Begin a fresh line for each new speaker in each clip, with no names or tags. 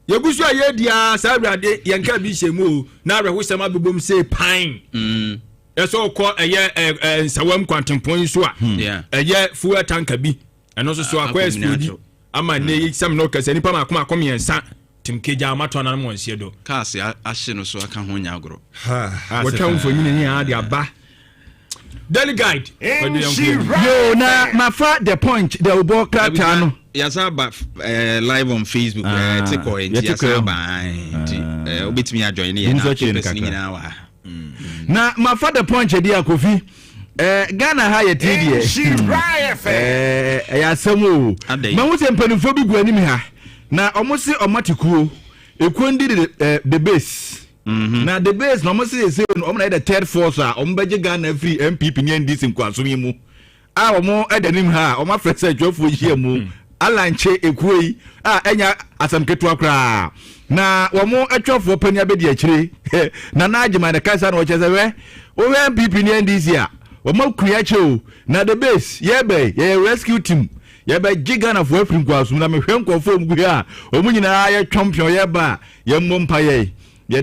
Yegusu aye dia sabrade yenka bi shemu na reho sema bebom say pine. Eso ko eye nsawam kwantempon so a. Eye fuel tanker bi. Eno so akwa explode. Ama ne sam no kase nipa makoma akomiensa timkeja amato na mo nsie do.
Cars ahye no so aka ho nya agro.
What time for nyine ya de aba. Daily guide.
Yo na mafa the point the Oboka Tano.
Yasa ba live on Facebook tiko yasa ba obetimi ajoin ne na wa.
Na mafa the point e dia Kofi. Ghana ha ye tidie. Ya samu. Ma hu se mpanifo bi gu anim ha. Na omosi omatikuo ekundi the base. Na the base no omosi say no omo na the third force a omo beje Ghana free MPP ni NDC nkwaso mu. A omo edanim ha omo afrese adwofo hie mu. Alanche ekuoi enya asamketu akra. Na omo atwofo pani abedi akire. Na agima ne kasa na ocheze we. O MPP ni NDC a omo kuyacho na the base ye rescue team. Yaba Gigana for African Quas, na me hwenko fo mgu ya omunyina ya champion yaba ye mompa ye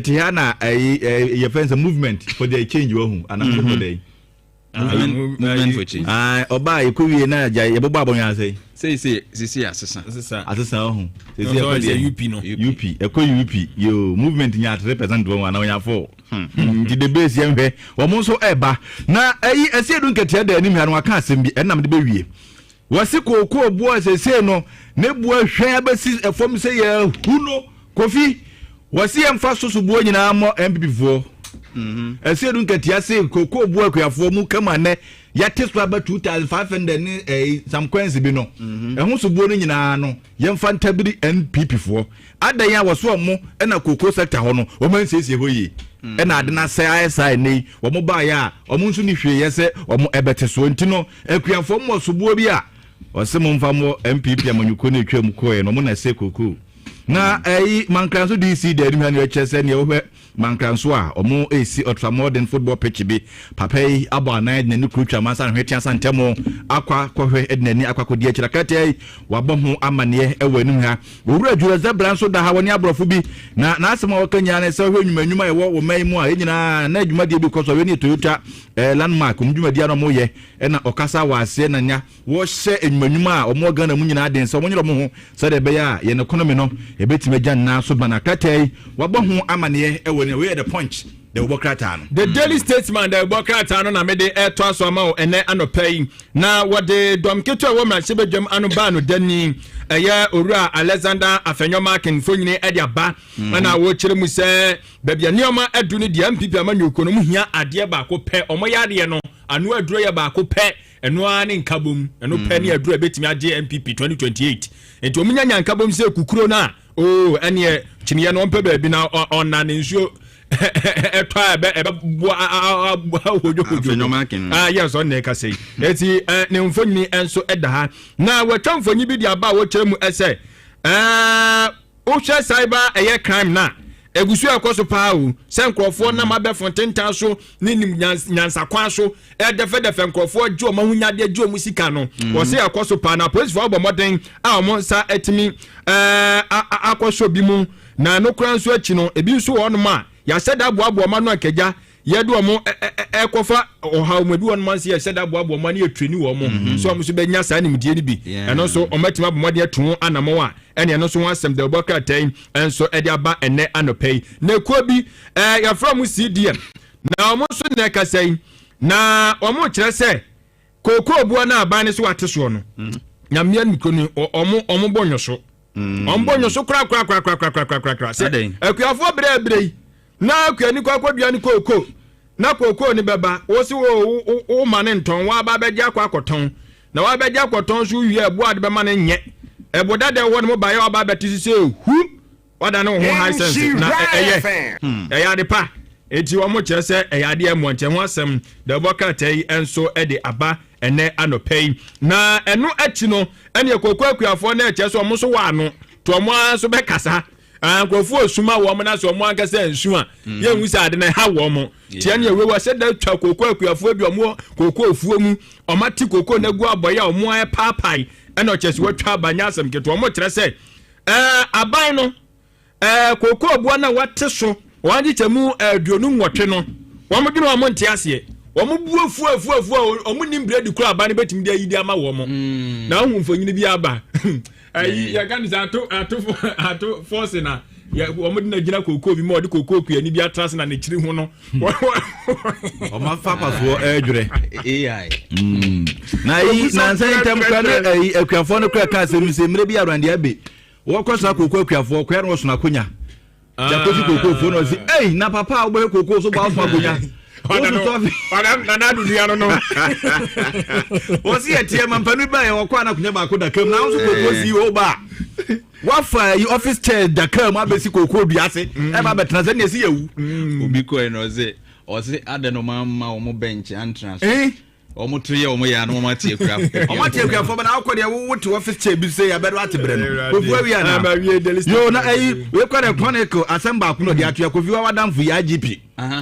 Tiana ye fence movement for the change wo anam day
movement for change
oba ye kuwie na ja ye boba abon say asesa ho
say UP no
UP UP yo movement nya represent wo na onya for the base ye hwe wo mo so eba na asiedu nketia da anim ha no aka asem bi enam de bewie wasi koko obuo sese no ne buo hwe abasi efom se ye huno Kofi wasi emfa soso buo nyina mo MPP fo asiedu nkatia se koko obuo akuafo mu kama ne yate so aba 2500 ne some coins bi no ehun so buo no nyina no yemfa ntabiri MPP fo adan ya waso mo na koko sector ho no o man siesie ho yi na ade na sai sai nei wo mo ba ya o mo nso ni hwe ye se o mo ebete so ntino akuafo mo so buo bi a osemo mfamo MPP amanyuko ne twam koe no mo na se koko na mankranso DC de rim ne chese ne wo mankranso a omo esi ultramodern football pitch bi papai abo anan ne kurutwa mansa hwetia santemo akwa kohwe ednani akwa kodi akira kate wabɔ ho amane ewanim ha owura dwura zebra nso da ha woni abrofo bi na asema wakanya ne se hwe nyuma wo man mu a enyina na adwuma de bi koso we ne Toyota landmark umdwuma dia no mo ye na okasa wase na nya wo hye enwuma a omo Ghana mu nyina den se omo nyiro mo ho se de be ya ye ne konomi no ebetime gya na so bana kate wabɔ ho amane we the punch the Obokrata
the Daily Statesman the Obokrata na me de to aso ama o ene anopai na wode domketo wo mra sebedwam anu ba no dani eye owura Alexander Afenyoma Kenfonyine ede aba na wo kire mu se babia nioma adu ne de MPP amanyo kono mu hia ade ba ko pe omo yade no anu aduro ye ba ko pe eno ani nkabom eno pe ne aduro betimi age MPP 2028 enti omunya nya nkabom se kukuro na ene chiniye no mpe ba bi na onna ne nsuo etwa yes on neka say eti ne mfonyini enso eda ha na watwa mfonyi bi dia ba wo kire mu ese o hwe cyber eye crime na egusu akoso pa o senkrofo na mabe fontentan so ni nyansa kwa so defe nkrofo ji o mahunyade ji o musika no wo se akoso pa na police for obomoden a o monsa etimi akoso bi mu na no kran so achi no ebi so won ma ya seda boabo ma no akaja yedu omo ekofa oha mu bi won man se ya seda boabo ma na etwani wo mo so omo so benya sa nimdie ni bi eno so omatima bomode ato anamo a ene eno so wansem de Obokrata enso ede aba ene anopei na ekuo bi ya from CDM na omo so na kasai na omo kire se koko obuo na aba ne so wate so no nyamia nikoni omo bonyo so ombonyo so kra se akuafo bre na akuani kwakwadua ni koko na koko ni beba wo si wo mane nton wa ba beja kwakoton na wa beja kwaton so wie ebo ade be mane nye ebo dade wo ne mo ba ya ba betisi se hu wada no ho high sense na eye de pa eti wo mo kire se eye de mo nche ho asem de Obokrata enso ede aba ene anopei na eno achi no ene koko akuafo na eche so mo so wa no to mo so be kasa ankofu osuma wo mo na so mo ankasa nsu a ye nwusa ade na ha wo mo tie ne we wa se da twa koko akuafo bi omo koko ofuo mu omati koko na gu aboya omo e papai ene ochesi watwa abanya asem keto omo kire se aban no koko bua na wate so wanji chemu duonu nwotwe no womo dwene womo nte ase womo buafu omo nimbre di kura aba ne betimi dia yidi ama womo na hu mfonyini bi aba ayi ya kan za ato force na ya womo dina gina koko bi mo de koko ku ani bi atrase na ne kiri hu no
omo fa paso edwure AI na yi na nsan tem kwa na akuafo no kura ka asem se mire bi arande abe wo kwasa koko akuafo kwa no so na konya jakosi koko fo no si na papa wo koko so ba so akonya na du dia no wo si etie mampanu ba ye wo kwa na kunya ba ko da kam na so koko si wo ba wafa yi office chair da kam abesi koko du ase ba betena ze ne si yewu
obi ko no ze o se adeno mamma o mo bench entrance omo tuye omo ya no omo tie kura
omo tie kura fo ba na akọ de wo to office chair bi say ya bedo atibre no ofu awia na yo na we kwa the chronicle assemble akuno de atoya kofi wa wadamfo ya GP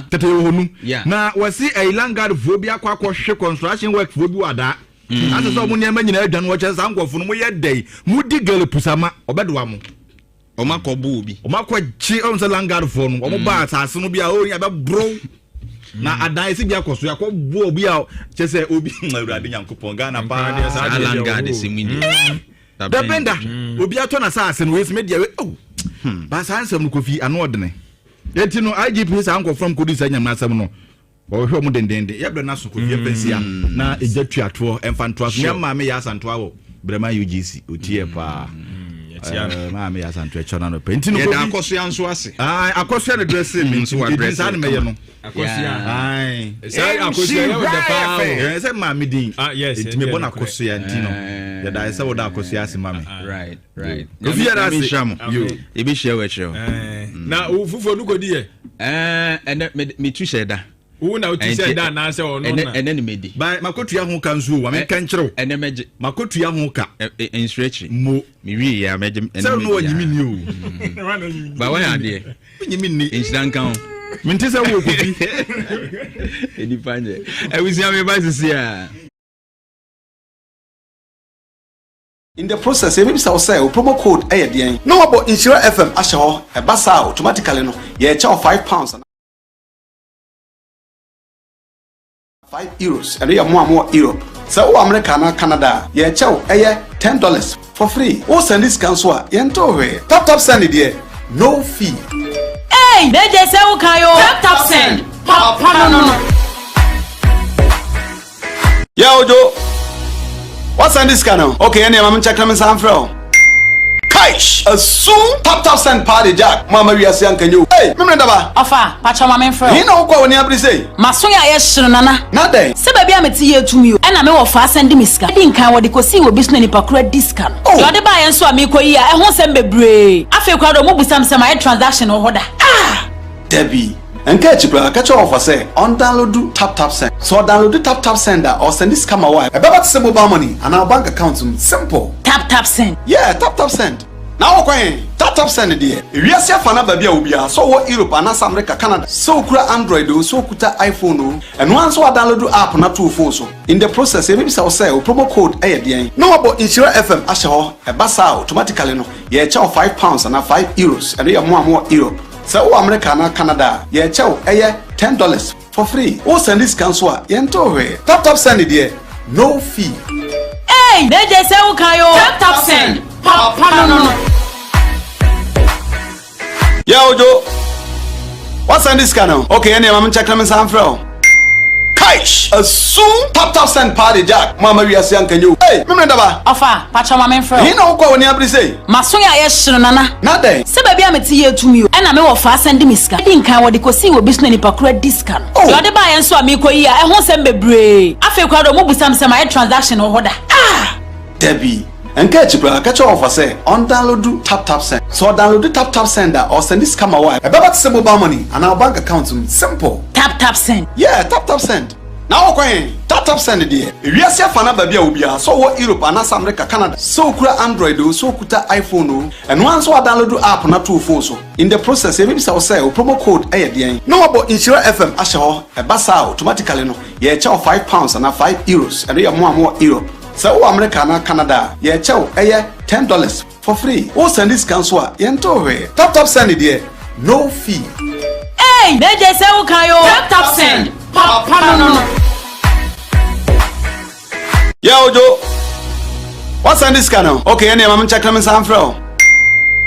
tete yo honu na wasi Langard fo bi akọ hwe construction work fo bi wada ase so mo ne ma nyina adwan wo che sa nkofo no mo ye dai mu digel pusama obedo wa mo
omo akọbu obi
omo akọchi o se Langard fo no omo ba asase no bia o ya be bro na adan si bia koso ya ko bo obi a chese obi awurade nyankopon Ghana pa
Langard simini
dependa obi ato na saase no we se media we ba sansem no kofi ano odene enti no IGP sa anko from kodi sa nyama asem no o hwe mu dendende ya bre na so kofi pensia na ejatuato emfanto aso nyama me ya santo awo Barima UGC otie pa ma me ya santo e chona no enti no
kofi akoso ya nso ase
akoso na dress me
nso wa dress
na me ye no
akosia say akosia ya with the power
say ma me din
yes
enti me bona akosia ntino ya da say wo da akosia ase ma me
right
kofi ya da se
yo e bi share we share
na ufufo nu kodi ye
ene me tu share da
wo na uti share da na say ono na
ene medi
ba makotu ya ho kan so wa me kan kyerew
ene meje
makotu ya ho ka
instretch
mo
mi wi ya meje
ene say no wanyimi ni o
ba wa ya de
wanyimi ni
instant kan
minti say wo kofi
edi panje e wi sia me ba sisia.
In the process, maybe so say promo code AYDN. No about Insure FM Ashaho, a basa automatically no. Yeah, charge £5 and €5, and we are more Europe. So America and Canada, yeah, chow $10 for free. Oh, send this cancel. Yento tap send it here, no fee.
Hey, they just say okay, tap send. No.
Yeah, Ojo. What's on this channel? Okay, any I'm check them some from. Kaish, soon tap send party jack. Mama we are saying can you? Hey, me ndaba.
Afa, pacha mama mfro.
He no kwa woni abri say.
Masoya ye hye nana.
Na den.
Se baby ameti ye tumi o. E na me wo fa send me sika. Di nkan wo de kosi wo business ni pakura discount. Yo de ba ye nso ami koyi a e ho sem bebre. Afa kwa do mo busam sem my transaction o hoda.
Debbie. Enke chibra catch off say on download tap send. So download tap sender or send this come away. About say mobile money and our bank account simple.
Tap send.
Yeah, tap send. Now okay, tap send there. If you see fana baby obia so what Europe and America Canada. So kura Android o so kuta iPhone and once we download app na two phones so. In the process maybe say promo code AYDN. No about Insure FM Ashaho a basa automatically no. Yeah, charge £5 and €5 and we are more Europe. So America and Canada, yeah, chow $10 for free. Oh, send this cancel. Yento tap send it here, no fee.
Hey, they just say okay, tap send. No.
Yeah, Ojo. What's on this channel? Okay, any I'm check them some from. Kaish, soon tap send party jack. Mama we are saying can you? Hey, me ndaba.
Afa, pacha mama mfro.
He no kwa woni abri say.
Masoya ye hye nana.
Na den.
Se baby ameti ye tumi o. E na me wo fa send me sika. Di nkan wo de kosi wo business ni pakura discount. Yo de ba ye nso ami koyi a e ho sem bebre. Afa kwa do mo busam sem my transaction o hoda.
Debbie. Enke chibra catch off say on download tap send. So download tap sender or send this come away. About say mobile money and our bank account simple.
Tap send.
Yeah, tap send. Now okay, tap send there. If you see fana baby obia so what Europe and America Canada. So kura Android o so kuta iPhone and once we download app na two phones so. In the process maybe say promo code AYDN. No about Insure FM Ashaho a basa automatically no. Yeah, charge £5 and €5 and we are more Europe. So America and Canada, yeah, chow $10 for free. Who send this cancel? Yento top send there. No fee.
Hey, they just say okay yo. Top send. Papa no.
Yo Joe. What's on this channel? Okay, any mama check them some fro.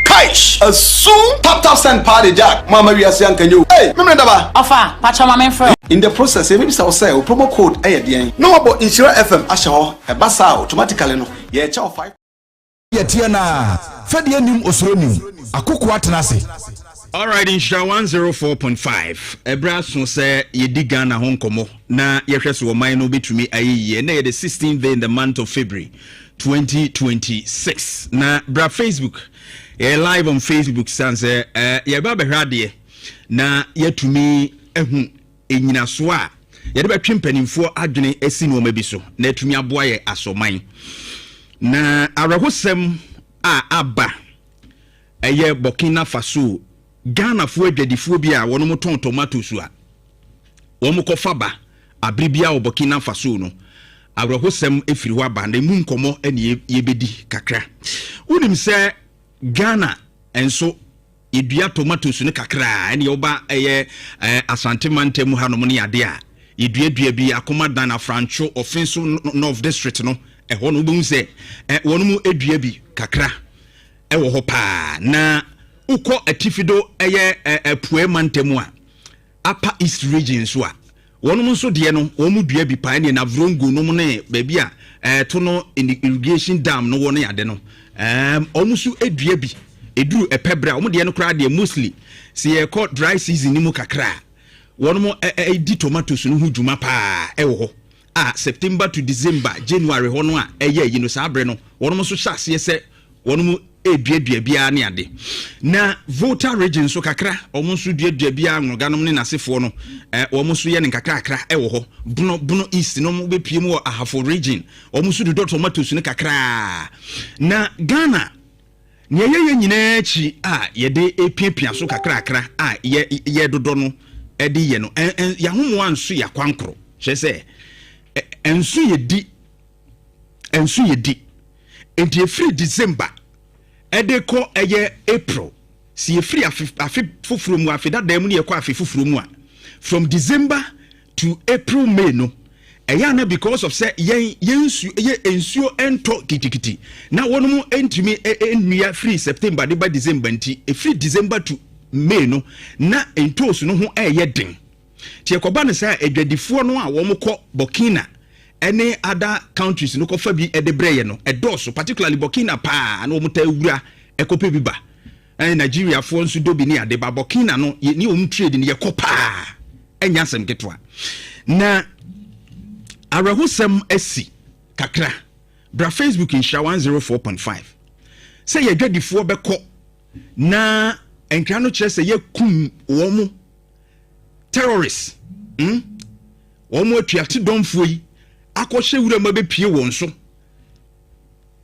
Kaish. Soon top send party jack. Mama we are saying can you? Hey, me daba.
Offer, patcha mama fro.
In the process, maybe so say promo code no about Insure FM asho e basa automatically no. Yeah, chow 5.
Yetiana. Fedi enim osronim. Akoko atenase.
All right, in Sha 104.5. Ebra so say ye di Ghana hon komo na ye hwese wo man no betumi ayi na ye the 16th day in the month of February 2026. Na bra Facebook ye live on Facebook san say ye ba behwade na yetumi ehu enyina so a ye de betwe mpanimfo adwene esi no mabi so na etumi aboa ye asoman na arahosem a aba eye Burkina Faso Ghana fo adwadifo bi a wono mo ton tomatoes a wo mo kofa ba abribia wo Burkina Faso no awrehosem efiri ho aba na mu nkomo ene yebedi kakra unim se Ghana enso edua tomatoes ne kakra ene oba eye Asante Mantemu hanom ne ade a edua bi akoma dan na Francho offenso North District no ho no bu se wono mu edua bi kakra wo ho pa na uko atifido eye Pue Mantemu a Upper East region so a wonum so de no womu dua bi pa ne na vrongo no ne ba bi a to no irrigation dam no won ade no omusu edua bi eduru epebra omu de no kra de mostly se ye call dry season ni mu kakra wonum di tomatoes no hu dwuma pa wo ho September to December January ho no a eye yi no sabre no wonum so hyase se wonum edua bia ne ade na Volta region so kakra omonso dua bia ngoganom ne nasefo no omonso ye ne kakra wo ho buno east no mo bepie mu ahafo region omonso do tomatoes ne kakra na Ghana ne ye nyina chi ye de epiapia so kakra ye dodo no e de ye no ya homo anso ya kwankro hye se enso ye di enti free December edeko eye April si free afi fufuru mu afi dada mu ne ekwa afi fufuru mu a from December to April May no eya na because of say yensu ensuo ento kitikiti na wonu mu entumi enua free September de ba December nti free December to May no na entos no ho eye den ti ekoba ne say edwadifo no a wo mo kɔ Burkina any other countries no kofa bi edebreye no edoso particularly Burkina pa na omuta ewura ekope bi ba Nigeria fo nso do bi ni ade ba Burkina no ni om trade ni yekopa enya asem ketwa na arahusem esi kakra bra Facebook in Sha 104.5 say ye dwadifo beko na enkra no kire say ye kum wo mu terrorists wo mu atuate domfo yi akɔhye wura ma bepie won so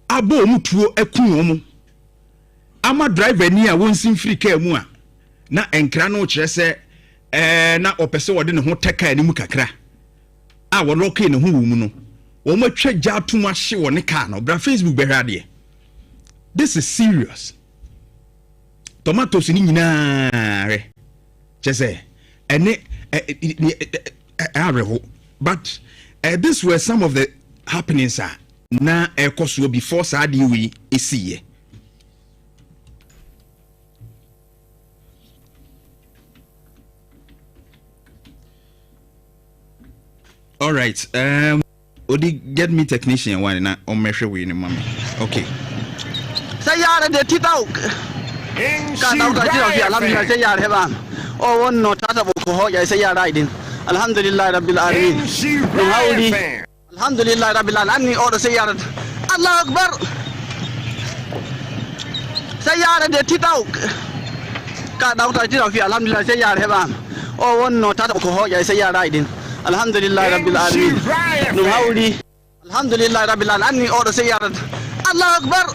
abo omutuo ekun omu ama driver ni a wonsin free car mu a na enkra no kire se na opese wode ne ho teka ni mu kakra a wo lock ne ho wumu no wo matwa gya atum ahye wo ne car no bra Facebook behwade this is serious tomatoes ni nyina re chese ene areho but these were some of the happenings na ekoso before Saadi we esiye. All right. Odi get me technician one na on measure we ni mama. Okay.
Say yara de titau. Kana ka jira fi alhamdulillah say yara heba. Oh one no tata ko ho ya say yara idin. Alhamdulillah rabbil alamin. Alhamdulillah rabbil alamin. Order say yara. Allah akbar. Say yara de titau. Kana ka jira fi alhamdulillah say yara heba. Oh one no tata ko ho ya say yara idin. Alhamdulillah rabbil alamin. Nuhauli. Alhamdulillah rabbil alamin. Order say yara. Allah akbar.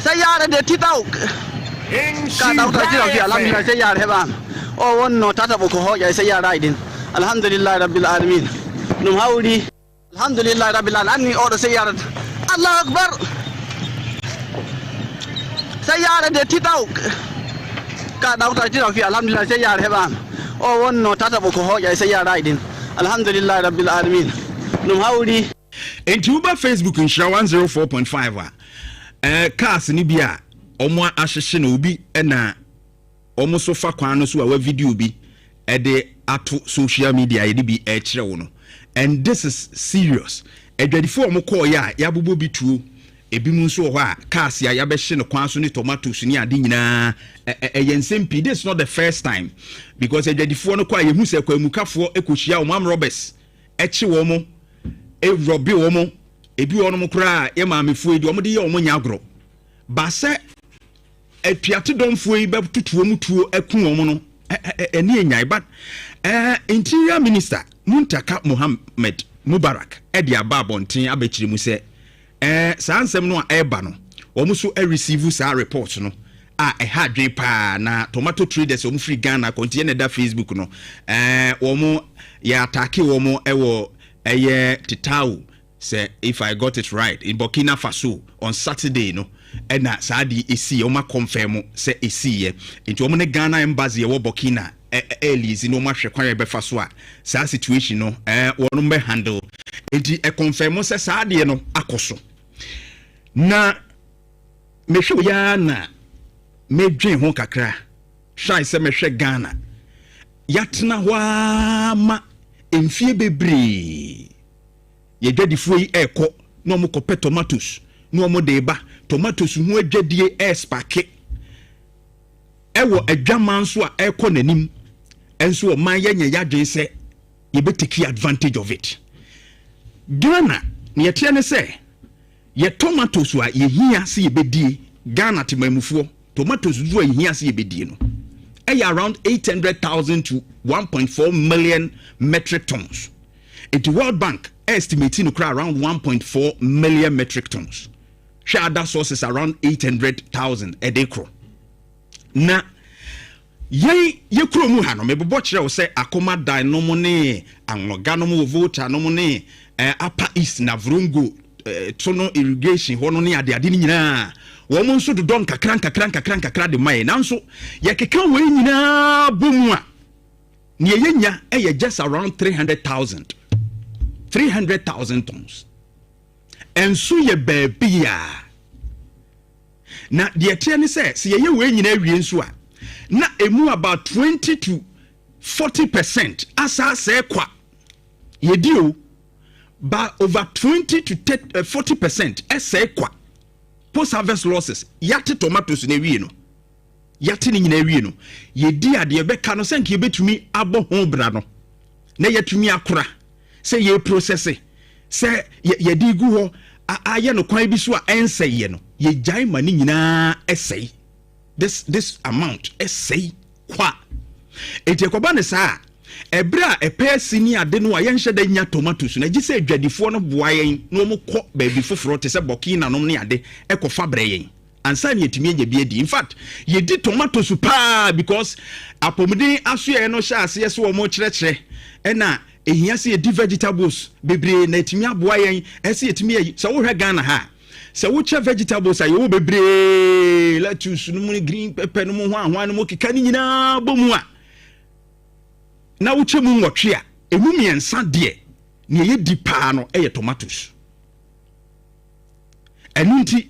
Say yara de titau. Kana ka jira fi alhamdulillah say yara heba. Oh one no tata ko ho ya say yara idin. Alhamdulillah rabbil alamin. Nuhauli. Alhamdulillah rabbil alamin. Order say yara. Allah Akbar. Saya ada titau. Ka dauta jira fi alhamdulillah sai ya reba. O wonno tata boko hoja sai ya raidin. Alhamdulillah rabbil alamin. Num hawri.
Into Facebook in 104.5 cars ni bia omo ahyehye na obi na omo so fa kwan no so a video bi de ato social media ye bi e kire wo no, and this is serious. Adwadifo omo call ya bobo bi tuo ebi mu nso ho a cars ya be hye no kwan so ni tomatoes ni ade nyina yensem. This is not the first time, because adwadifo no kwa ye hu se kwa mukafo ekohia o mam robbers eche wo mo robi wo mo ebi wo no mo kra ye maamefo edi wo mo de ye wo mo nyagro ba se atuate domfo yi be tutuo mu tuo akun wo mo no eni enyai. But interior minister Muntaka Mohammed Mubarak edi aba bonten abekire mu se saa nsem no a eba no wo mo so receive saa report no a hadwe pa na tomato traders wo mo free Ghana kontie na da Facebook no wo mo ya attack wo mo ewo Titau say if I got it right in Burkina Faso on Saturday no na saadi esi o ma confirm say esi ye into o mo ne Ghana embassy wo Burkina Elise no ma hwe kwan be fa so a sa situation no wono be handle enti confirm say saadi no akoso na me hwe ya na me dwen ho kakra try say me hwe Ghana yatena wa ma emfie bebre ye dwadifo yi eko no mo kopɛ tomatoes no mo de ba tomatoes hu adwadie espake ewo adwaman so a eko nanim enso o man yenya yadwen sɛ ye betiki advantage of it. Ghana ne yɛte ne sɛ ye tomatoes a ye hia se ye bedie Ghana temamufuo tomatoes zo ye hia se ye bedie no around 800,000 to 1.4 million metric tons. The World Bank estimating around 1.4 million metric tons. Share other sources around 800,000 a day. Na ye kuro mu ha no mebobɔ kyerɛ wo sɛ akoma dan no mo ne anloga no mo vota no mo ne upper east na vrungo tono irrigation hono ne ade ni nyinaa wo mo nso dodon kakran de mai nanso ye keka we nyinaa bomu a ne yenya just around 300,000 tons enso ye baabia na de tie ne sɛ se ye we nyinaa wie nso a na emu about 20 to 40% asa sɛ kwa ye dio by over 20 to 40% essay kwa post harvest losses yate tomatoes na wie no yate ni nyina wie no ye di ade be ka no senke ye betumi abo ho bra no na yetumi akora se ye process se ye di gu ho aye no kwan bi so a ensay ye no ye jai mani nyina essay this amount essay kwa etiekoba ne saa ebra epesi ni ade no ayenhye da nya tomatoes na gise adwadifo no boa yen no mo kɔ baabi foforo te se Burkina no ne ade ekofa bre yen ansa ne yetumi nya bi edi. In fact ye di tomatoes pa because apomden aso ye no hye ase ye so mo kyerɛkyerɛ na ehia se ye di vegetables bebre na yetumi aboa yen ese yetumi yi so wo hwɛ Ghana ha se wo che vegetables ayo wo bebre lettuce no mo green pepper no mo ho ahwan no mo keka ni nyina bomu a na uche mu nwotwe a emu miensa de ne ye di pa no eye tomatoes enunti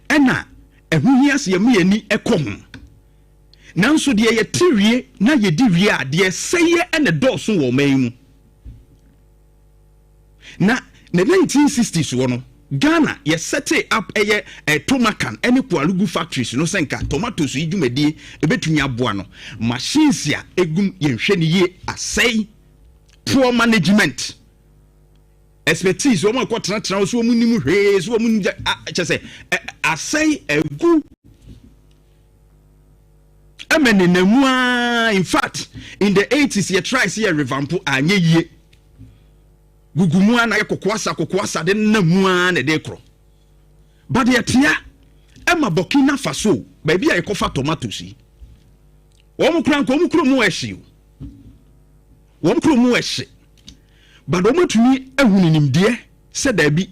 ena ehu hiase ye mu ani ekohu nanso de ye tiwie na ye di wie a de seye ene dɔso wo man mu na 1960s wo no Ghana ye set up eye tomacan ene kwalugu factories no senka tomatoes yi dwumadi ebetumi aboa no machines ya egum ye hwe ne ye asai poor management expertise wo ko tena so mu nim hwe so mu nim chese asai egu amene namu. In fact in the 80s ye try see a revamp anye ye gugumua na kokoasa de namua na de kro but ye tia ema Burkina Faso baabi a yekofa tomatoes yi wo mu kro mu ehye wo mu kro mu ehye but wo matumi ehunimde se da bi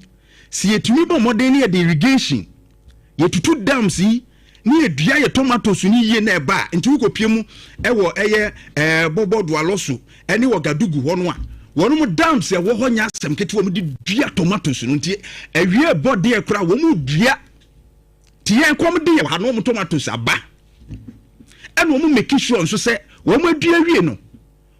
si yetumi ba modern ne de irrigation yetutu dams yi ne edua ye tomatoes ni yie na eba nti wukopie mu ewo eye bobodo aloso ene Wagadugu hono a wono mu dams ye wo ho nya asem ketewa mu di dua tomatoes no nti awie body e kura wo mu dua ti yen kom de ye ha no mu tomatoes aba ene wo mu make sure nso se wo mu adua wie no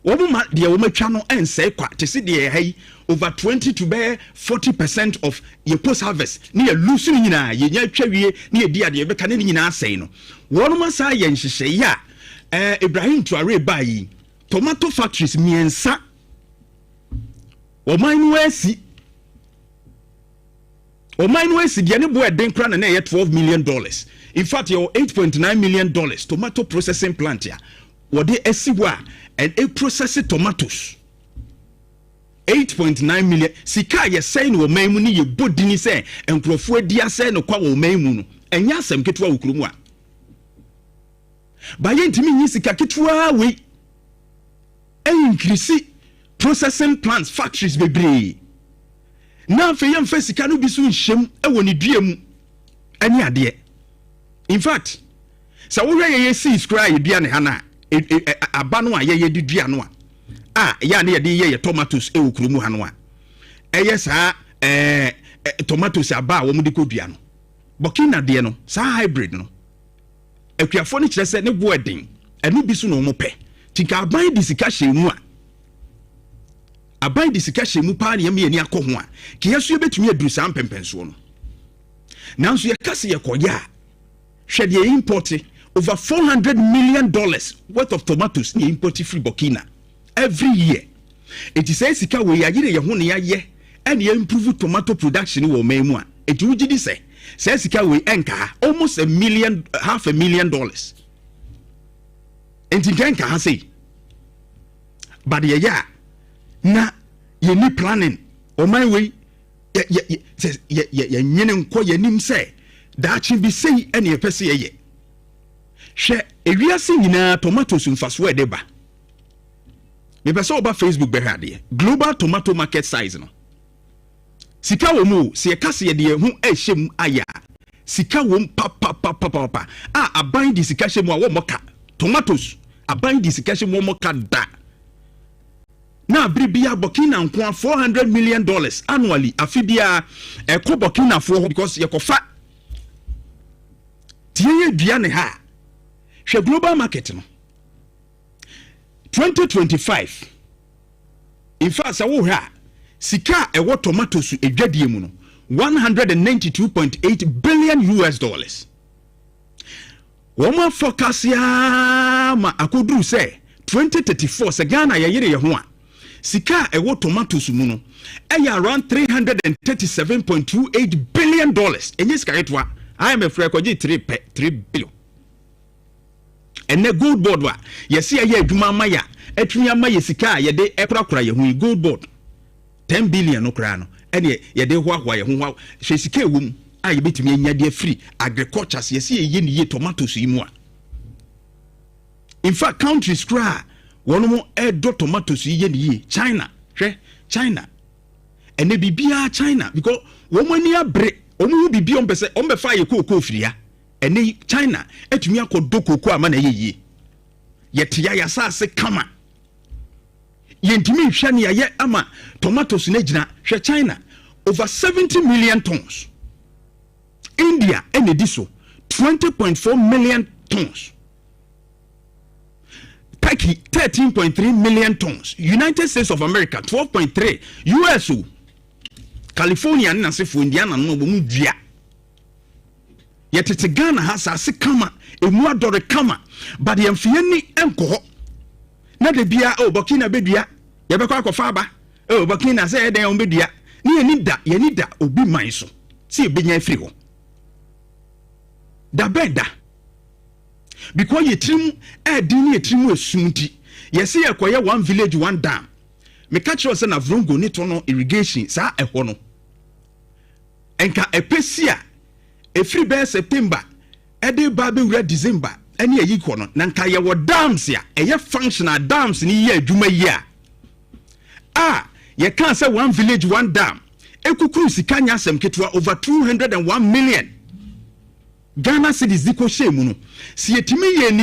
wo mu ma de wo matwa no ense kwa te se de hai over 20 to 40% of your post harvest ni lose ni nyina ye nya twawie ni edi ade be kan ni nyina asɛe no wono masa ye nhyehyɛ ya Ibrahim Traore bayi tomato factories miensa oman no asi de ne bo eden kra na ye $12 million. In fact your $8.9 million tomato processing plant ya wode asiwa and a process tomatoes 8.9 million sika ye say no man mu ni ye bodini say enkrofo adia say no kwa wo man mu no enya asem ketwa wokromu a ba ye ntimi nyi sika ketwa we increase processing plants factories bebre na fe yem fa sika no bi so nhyem e woni dua mu ani ade. In fact sa wo hwe ye see scry ye dua ne ha na aba no a ye di dua no a ya ne ye tomatoes e wokromu ha no a eye sa tomatoes aba wo mu de kodua no Burkina de no sa hybrid no akuafo ne kire se ne bo eden enu bi so no mo pe tika aban di sika hyemu a aban di sika hyemu pa ne ye ni akọ ho a ke yeso ye betumi aduru sa mpempenso no nanso ye kase ye koya hwe de import over $400 million worth of tomatoes ni import free Burkina every year. It is sika we yagire ye ho ne yaye and ye improve tomato production wo memu a it wuji di say sika we enka almost $500,000 enti enka ha say but ye ya na ye ni planning o my way ye nyene nko ye nim say daachi bi sei ene ye pese ye hwe ewiase nyina tomatoes mfaso edeba me pese oba Facebook be hade global tomato market size no sika wo mu se kase ye de hu ehyem aya sika wo pa aban di sika hyem a wo moka tomatoes aban di sika hyem wo moka da na bribia Burkina nko $400 million annually afibia ekọ Burkina for because yekofa tie dua ne ha hwe global market no 2025 in fact sawo ha sika ewo tomatoes edwadie mu no $192.8 billion. Woma forecast ya ma akoduru se 2034 se Ghana yeyere ye ho a sika ewo tomatoes mu no around $337.28 billion. Enye sika etwa IMF record 3 billion. And the gold board wa yesi ye adwuma maya atwunya maya sika ye de ekrakra ye hu gold board 10 billion no kra no ene ye de hoahoa ye hu hwe sika ewum a ye betumi anya de free agriculture yesi ye ni ye tomatoes yimu a in fact countries kra wono edo tomatoes ye ni ye China hwe China ene bibia China because womani abre omu bibi ompese ombefa ye koko firia ene China etumi akodo koko ama na yeye yetia ya sase kama yentimi hwa ne ye ama tomatoes na gina hwe China over 70 million tons. India ene diso 20.4 million tons. Turkey 13.3 million tons. United States of America 12.3. US California na sefo Indiana no bomu dua yetete Ghana ha sase kama emu adore kama but yemfie ni enko na de bia Burkina bedua ye bekwa akofa aba Burkina say eden ombedua ni yeni da obi man so si ebenya free ho da beda because yetrim edin yetrim esunti yesi yekoye one village one dam me catch us na vrongo ni to no irrigation sa eho no enka epesia efri be September ede ba be wura December ene ayi ko no na nka ye wo dams ya eye functional dams ni ye adwuma yi a ye kan say one village one dam ekukuru sika nya asem ketwa over 201 million Ghana cedis diko shemu no si yetimi ye ni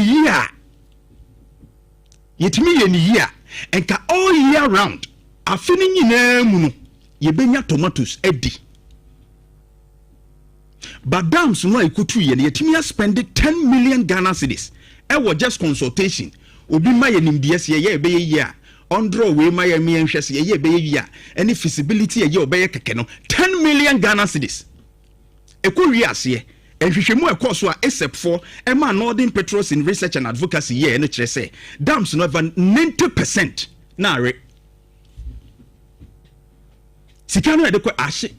year enka all year round afini nyina mu no yebenya tomatoes edi but dams no ikutu ye yetimi spend 10 million Ghana cedis e was just consultation obi ma ye nimdies ye ebeye ye ondro we ma ye mi enhwese ye ebeye ye any feasibility ye obeye keke no 10 million Ghana cedis ekuri ase ehwehwemu ekoso a except for Emma Northern Petros in Research and Advocacy ye no kire say dams no over 90% na re sika no edekwa ahye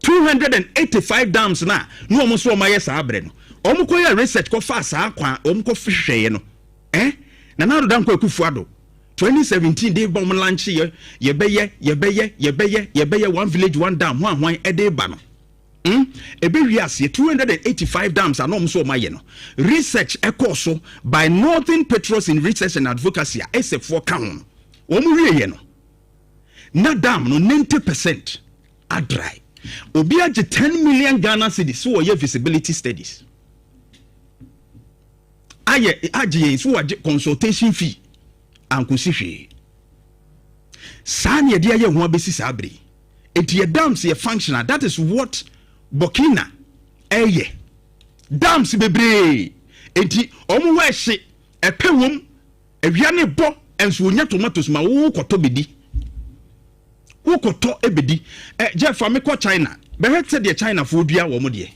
285 dams na no omo so omaye sa abre no omo ko ya research ko fa sa kwa omo ko fihweye no na na do dan ko akufuado 2017 they bomb launch ye beye 1 village 1 dam hwan ede ba no ebe wiase 285 dams anom so omaye no research ekoso by Northern Petros in Research and Advocacy except for kan omo wieye no na dam no 90% are dry obi age 10 million Ghana cedis so ye feasibility studies aye so waje consultation fee ankosi hwe san ye dia ye ho abesi sabre enti ye dams ye functional. That is what Burkina eye dams bebre enti omo wa hye epewom ewiane bo enso onya tomatoes ma wo koto bedi wo koto ebedi Jeff amekọ China be hete de China fo dua wo mo de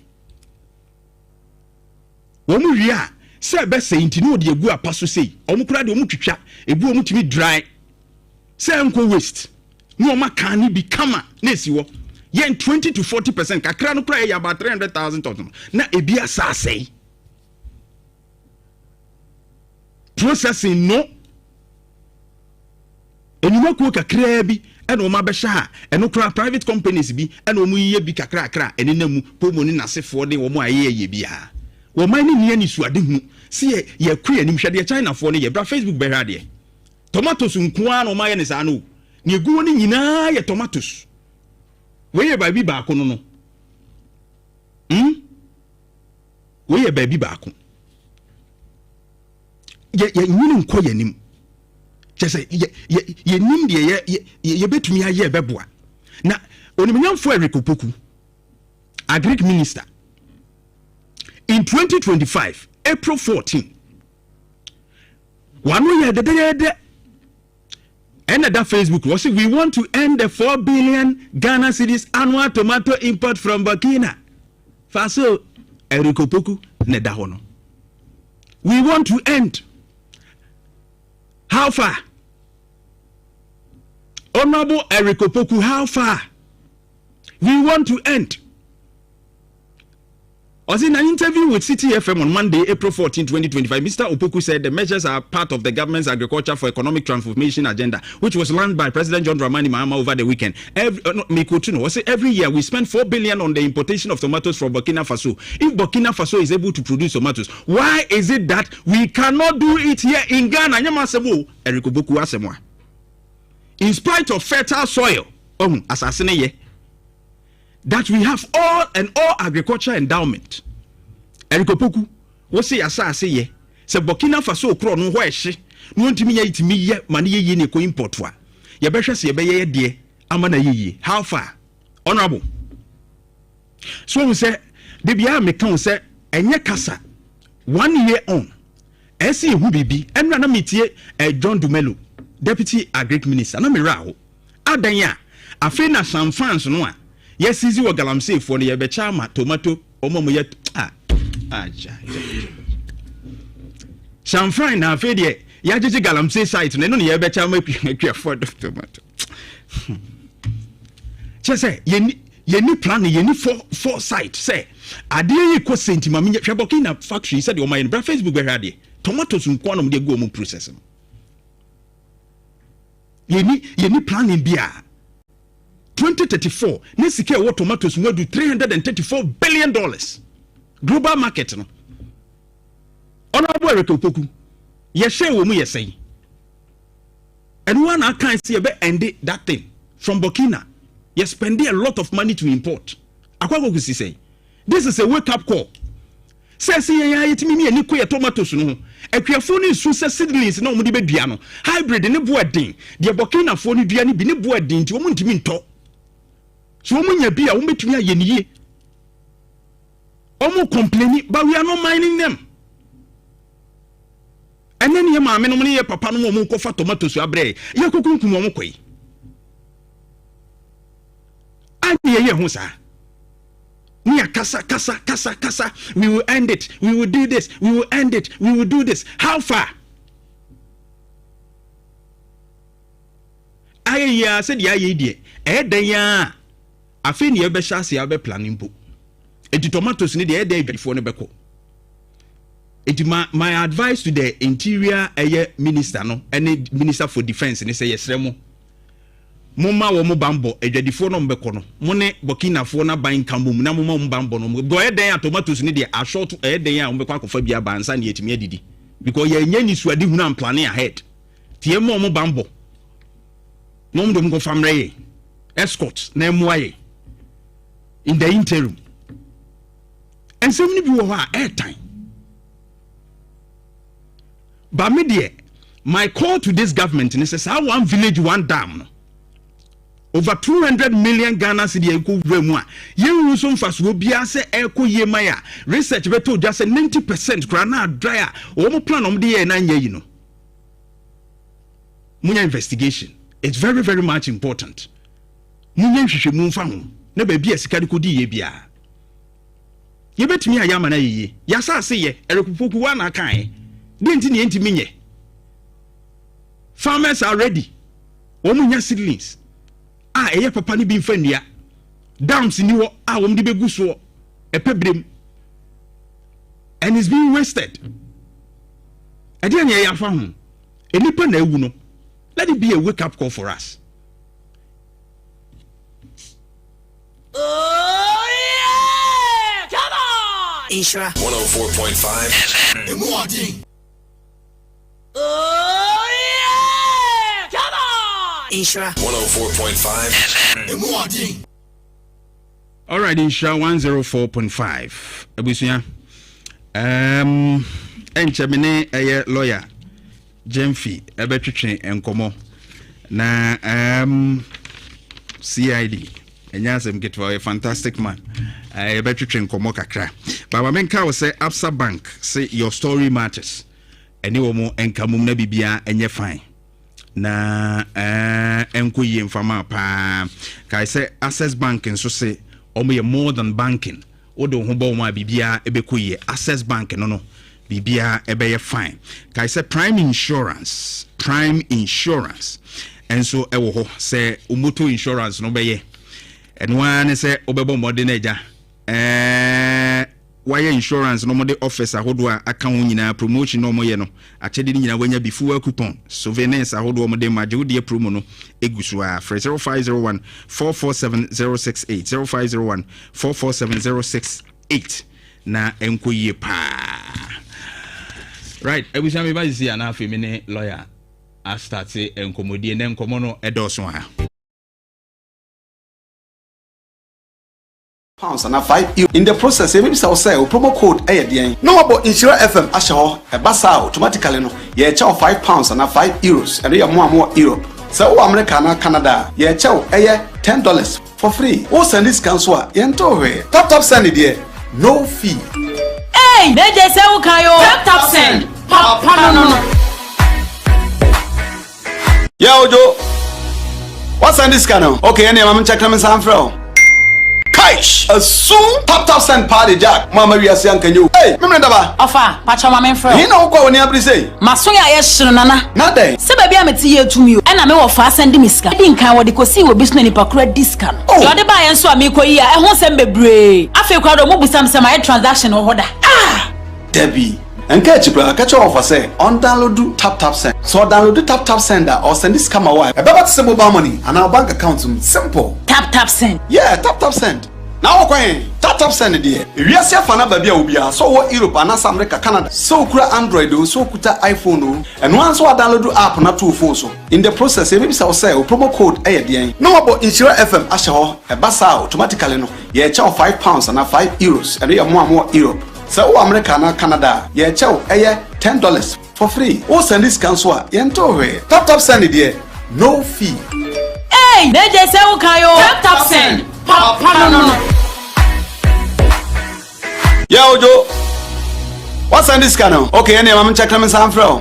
wo mo wi a se be se enti no de egu apaso sei omo kura de omo twitwa ebu omo timi dry se enko waste no ma kan ni bi kama na esiwo yen 20 to 40% kakra no kura ya about 300,000 tons na ebi asase processing no enuma ko kakra bi eno ma be sha eno kura private companies bi eno mu yiye bi kakra kra eninamu pomoni nasefo de wo mo ayeye bi ha wo man ni nia ni suade hu si ye kru anim hwede China fo ne ye bra Facebook be hwade tomatoes nkoa no ma ye ne sa no ne egu ni nyina ye tomatoes we ye ba bi ba ko no we ye ba bi ba ko ye nyini nko ye nim chese ye nim de ye betumi aye beboa na onimnyamfo Erikopoku agric minister in 2025 April 14 one year the and that Facebook was we want to end the 4 billion Ghana cedis annual tomato import from Burkina Faso. Erikopoku ne da hono we want to end. How far? Honorable Erikopoku, how far? We want to end. I was in an interview with City FM on Monday, April 14, 2025. Mr. Opoku said the measures are part of the government's agriculture for economic transformation agenda, which was launched by President John Dramani Mahama over the weekend. Every year we spend 4 billion on the importation of tomatoes from Burkina Faso. If Burkina Faso is able to produce tomatoes, why is it that we cannot do it here in Ghana? In spite of fertile soil, that we have all agriculture endowment. Erikopoku, what say asase ye? Se Burkina Faso kro no hwa ehye, no ntimi ye itimi ye mane ye ne ko import wa. Ye behwe se ye be ye de amana ye. How far? Honorable. So we say de bia me kan say enye kasa 1 year on. Ese hu bibi enra na metie John Dumelo, Deputy Agric Minister na me ra ho. Adan ya afi na San France no a yes easy wo galamsey for ne ye be chama tomato omomo ye Sanfran na afi de ya jeje galamsey site no ne ye be chama akwa for tomato che say ye ni plan ye ni for site say ade yi ko sentima me hwe Burkina factory said o my bra Facebook be hwade tomatoes nko no de go mo process ye ni planning bia 2034 nesike wo tomatoes mo do $334 billion global market no Honorable Erikopoku ye share wo mu ye say and one can see be end that thing from Burkina. You're spending a lot of money to import. Akwa say, this is a wake-up call. Says it me and you tomatoes no. A careful is so seedlings no mudibiano. Hybrid in a boarding. The Burkina phone diani bini boarding to woman to mean talk. So when you be a woman to me ye. Omo complaining, but we are not minding them. And then your mamma no money papa no mo ko fa tomatoes abre. Ya kukunku mo kwai. Ani ye ho sa. We are kasa. We will end it. We will do this. We will end it. We will do this. How far? I said ya ye die. Den ya. Afi ni e be chance ya be planning bo. Eti tomatoes ni de den before ne beko. Eti my advice to the interior minister no, any minister for defense ni say yesremo. Moma wo mo bambo edwadifo no mbeko no mo ne Burkina fo na ban kambom na moma mo bambo no go eden tomatoes ni de a short eden ya mbeko akofa bia bansa na yetimi adidi because ye nya ni suade hunu am planning ahead tie mo bambo no mo go famre escort na emuaye in the interim and some ni bi wo ha airtime ba me de my call to this government is say one village one dam no. Over 200 million Ghana cedi eko wremu a yen so mfaso bia se eko yemaya research beto just 90% kra na dry a wo mo plan om de ye na nya yi no munya investigation it's very very much important munya hwehwe mu mfa ho na ba bia sika de kodi ye bia ye betumi ayama na ye ya sa se ye erekupoku wa na kan de nti ne ntimi nye farmers are ready wo munya seedlings eye papa ni bi mfa nua dams ni wo wom de begu so epebrem and it's being wasted ade na ya fa ho enipa na ewu no let it be a wake up call for us.
Oh yeah, come on
Ishra
104.5 FM. Morning.
Oh yeah, come on
Ishra
104.5 FM. Morning.
All right, Ishra 104.5. Abusuya. Enchemene eye lawyer Jemfi ebetwetwe enkomo na CID enyasem getwa a fantastic man ebetwetwe enkomo kakra baba menka wo say Absa Bank say your story matters eni wo mo enkamum na bibia enye fine na enkoyi mfama pa kai say Access Bank nso say omo ye more than banking odo ho bo ma bibia ebekoyi Access Bank no bibia ebeye fine kai say prime insurance and so ewo ho say motor insurance no beye and one say obebo modern eja wire insurance no mode office ahodo aka ho nyina promotion no mo ye no achede nyina wanya before coupon souvenirs ahodo mo de maje de promo no egusu a 0501 447068 0501 447068 na enkoye pa. Right, I wish I see an afemine lawyer. I start say enkomodi and then komono edoso ha.
Pounds and a 5 euro. In the process, maybe say promo code ADN. No about Insure FM Ashaho, a basa automatically no. Ye chow £5 and a 5 euros, and you are more Europe. So America and Canada, ye chow $10 for free. Oh, send this council, yento top send it there. No fee.
Hey, they just say ukayo. Tap send. Papa no.
Yeah, Ojo. What's on this channel? Okay, any I'm checking them some from. Kaish. Soon tap send party jack. Mama we are saying can you? Hey, me daba.
Ofa, pacha mama friend.
You know what when you say?
Masoya yeshiro nana.
Nade.
Se baby ameti ye tumi o. Na me wo fa send me sika. Di nkan wo de kosi wo business ni pakura discount. Yo de ba yen so amiko yi a ehun sem bebre. Afi kwa do mo busam sem ay transaction ho hoda. Ah!
Debbie. And catch you, catch offer say on download tap send. So download tap sender or send this camera wire. About mobile money and our bank account simple.
Tap send.
Yeah, tap send. Now okay, tap send there. Wiase afana ba bia obia so wo Europe and America Canada. So kura Android o so kuta iPhone o. And once we download app na to phone so. In the process, maybe say promo code dey. No about Insure FM asho e basa automatically no. Ye chow £5 and €5 and you more Europe. So America and Canada, ye chow $10 for free. O send this cancel yento we. Tap send there. No fee.
Hey, they just say ukayo. Tap send. Papa no.
Yeah, Ojo. What's on this channel? Okay, anyway, I'm checking my sound from.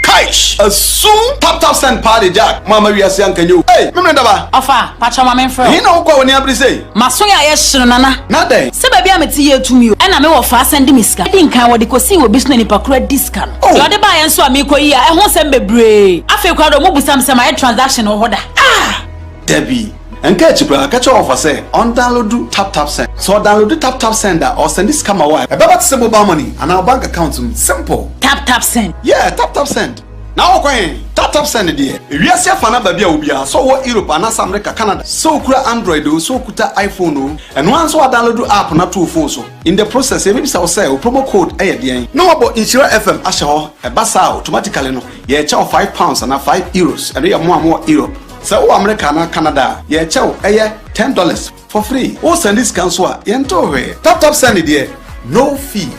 Kaish, a soon tap send party jack. Mama, we are saying, can you? Hey, remember that?
Ofa, pacha mama friend.
He know what you say.
Masoya yes nana.
Nothing.
Se baby am tie to me. E na me wo fa send miska. Din kan wo de ko si wo bisno nipa kura discount. Yo de ba yen so am ko yi a e ho sem bebre. Afi kwa do mo busam sem my transaction ho da. Ah!
Debbie. And catch you, catch offer say on download tap send. So download tap sender or send this come away. About simple money and our bank account simple.
Tap send.
Yeah, tap send. Now okay, tap send there. We are safe na babia obia so wo Europe and America Canada. So kura Android o so kuta iPhone o. And once we download app na to phone so. In the process, maybe say promo code dey. No about Insure FM asho e basa automatically no. Ye chow £5 and €5 and you more Europe. So America and Canada, ye chow $10 for free. O send this cancel yento we. Tap send there. No fee.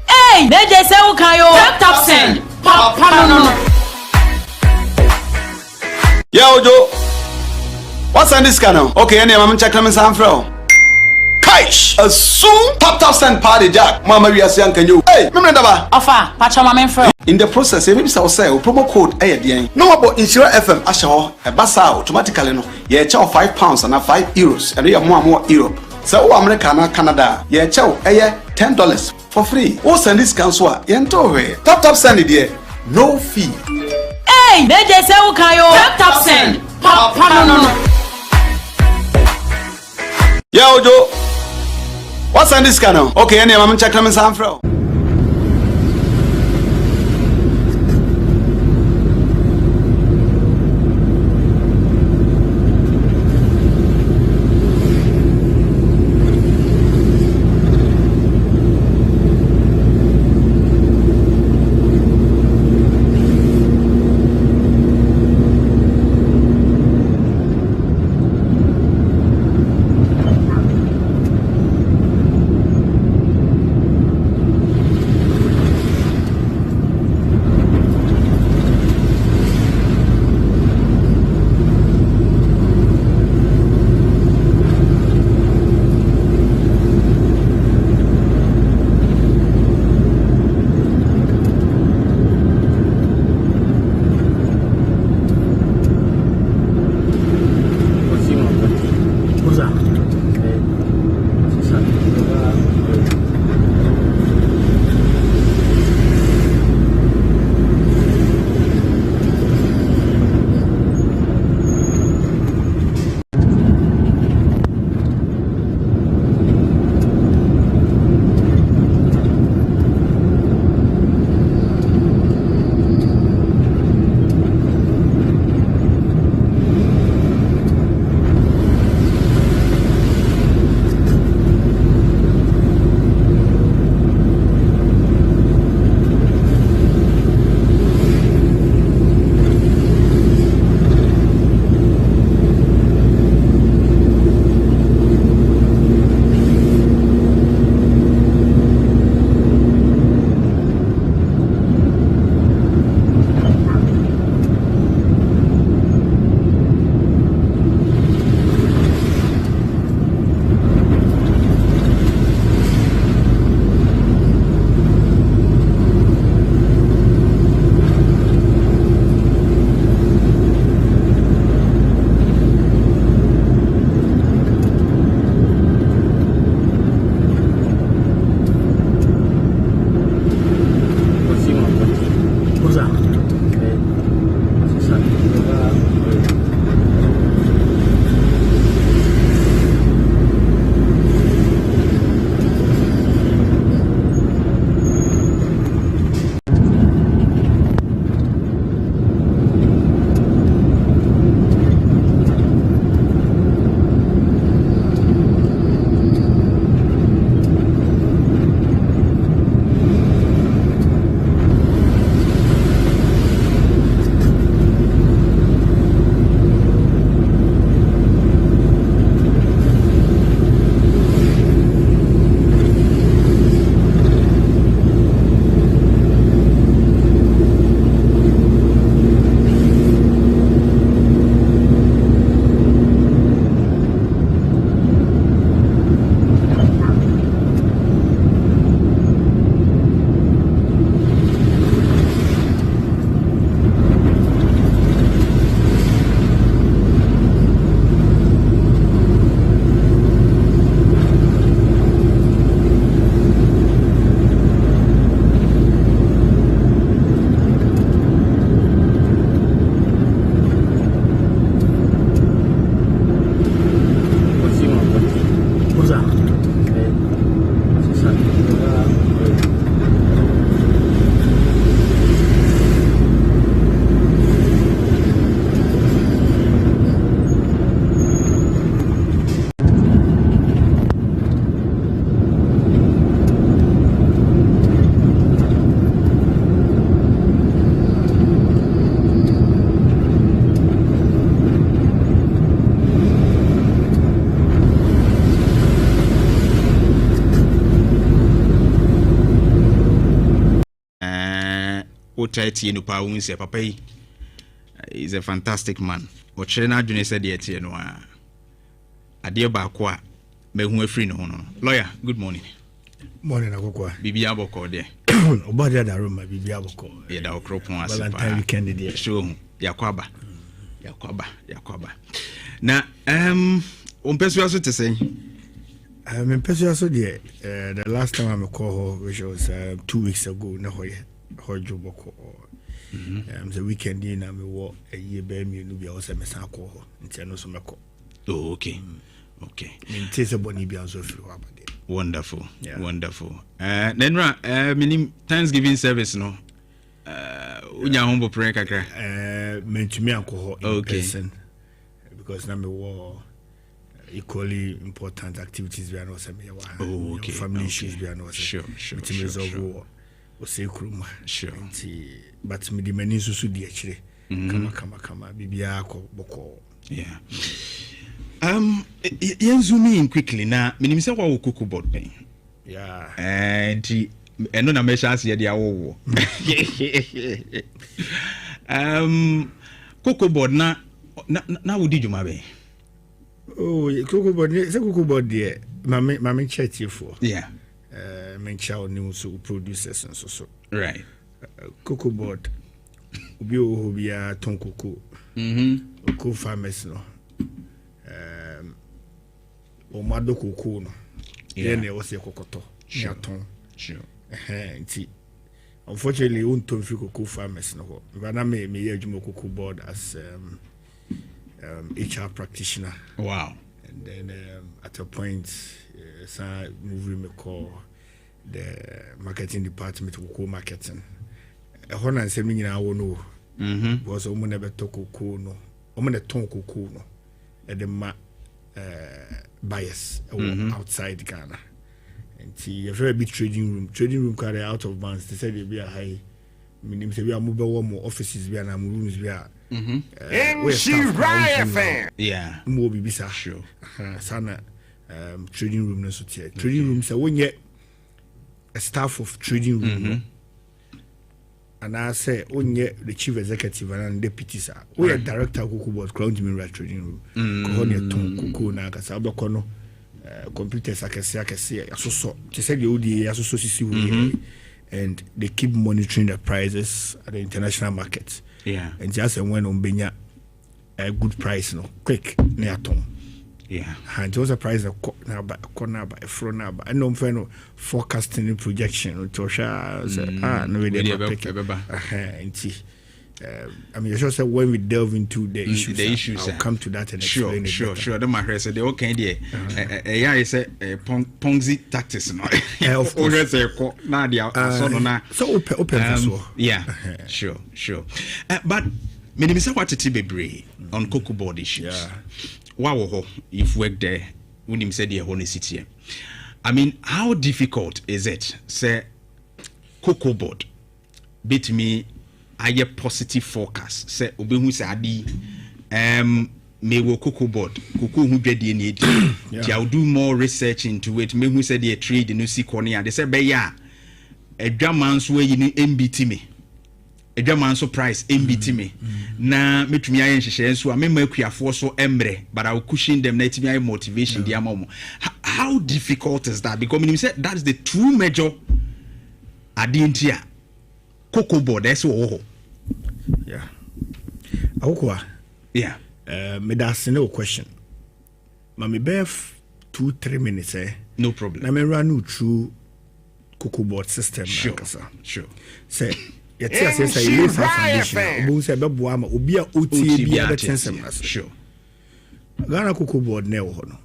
Hey, they just say ukayo. Tap send. Papa no.
Yeah, Ojo. What's on this channel? Okay, anyway, I'm checking my sound from. Kaish, a soon tap send party jack. Mama, we are saying, can you? Hey, remember that?
Ofa, pacha mama friend.
In the process, maybe say promo code dey. No about Insure FM asho e basa automatically no. Ye chow £5 and €5 and you more Europe. So America and Canada, ye chow $10 for free. O send this cancel yento we. Tap send there. No fee.
Hey, they just say ukayo. Tap send. Papa no.
Yeah, Ojo. What's on this channel? Okay, anyway, I'm checking my sound from.
tie no pa wo say papa yi is a fantastic man. O chere na adwene say de tie no a ade ba ko a mehu afri no no. Lawyer, good morning.
Morning akokwa.
Bibi aboko de.
Obadi da room bibi aboko.
Ye da okropon ase pa.
Valentine weekend de.
Show yakwaba. Na umpesu aso te say.
Umpesu aso de the last time I called which was 2 weeks ago na hojo boko. The weekend in na me wo a year be me no bia wo se me san call ntia no so meko.
Oh, okay. Okay.
Ntia boni bia so free wa bade.
Wonderful. Yeah. Wonderful. Nenra minim Thanksgiving service no. Unya humble prayer kakra.
Mentumi alcohol in person.
because
number one equally important activities we are not saying family issues we are not
sure
resolve or say kruma
sure
but me the many so di akire kama bibia ko boko
yeah yen zoom in quickly na minim say wa cocoa board pen
yeah
and eno na measure as ye dia wo cocoa board na wodi djuma be
oh cocoa board say cocoa board there mama church for
yeah
mencha oni so producers and so
right
cocoa board obi o bia ton cocoa cocoa farmers no o mado cocoa no then there was a cocoa
sure
nti unfortunately on ton free cocoa farmers no but na me adwuma cocoa board as HR practitioner.
Wow.
And then at a point moving me call the marketing department cocoa marketing hona nsem nyina wo no because o mo na beto cocoa no o mo na ton cocoa no e de ma buyers outside Ghana. And see a very big trading room carry out of bounds. They said they be a high minimum say we are mobile more offices we are rooms we are
yeah
more bibisa
sure
sana trading room no so tie trading room say when you a staff of trading room and I say onye the chief executive and deputy sir we are director cocoa board crown to trading room ko hono ton cocoa na ka sa obekọ no computers akese asoso they said the odi asoso sisi we and they keep monitoring the prices at the international markets.
Yeah.
And just when on benya a good price no quick near tom.
Yeah.
And it was a price of now by corner by front now but no forecasting projection to show no way they and see I mean, you say when we delve into the issues, I'll come to that and explain it.
Sure. Don't matter. So they okay there. Yeah, it's a Ponzi tactics. No,
of course.
Now they are
so open as well.
Yeah, sure. But me say what it be on cocoa board issues.
Yeah.
Wow, if work there, when him said the whole city. I mean, how difficult is it? Say cocoa board, beat me. Aye positive forecast say obi hu say adi me wo cocoa board cocoa hu dwade ni edi I will do more research into it me hu say the trade no si corner and they say be ya adwaman so ayi ni MBT me adwaman so price MBT me na metumi aye nhehye so a me makuafo so emre but I will cushion them na etimi aye motivation dia mamo. How difficult is that? Because me say that's the true measure adi ntia cocoa board that's all.
Yeah. Awukwa.
Yeah.
Me that's no question. Ma me be 2-3 minutes
no problem.
Na me run through cocoa board system
sure.
Sure. Say yeti say you lay foundation. Obo say be boa ma obi a otie bi a betensem na.
Sure.
Ghana cocoa board na wo no.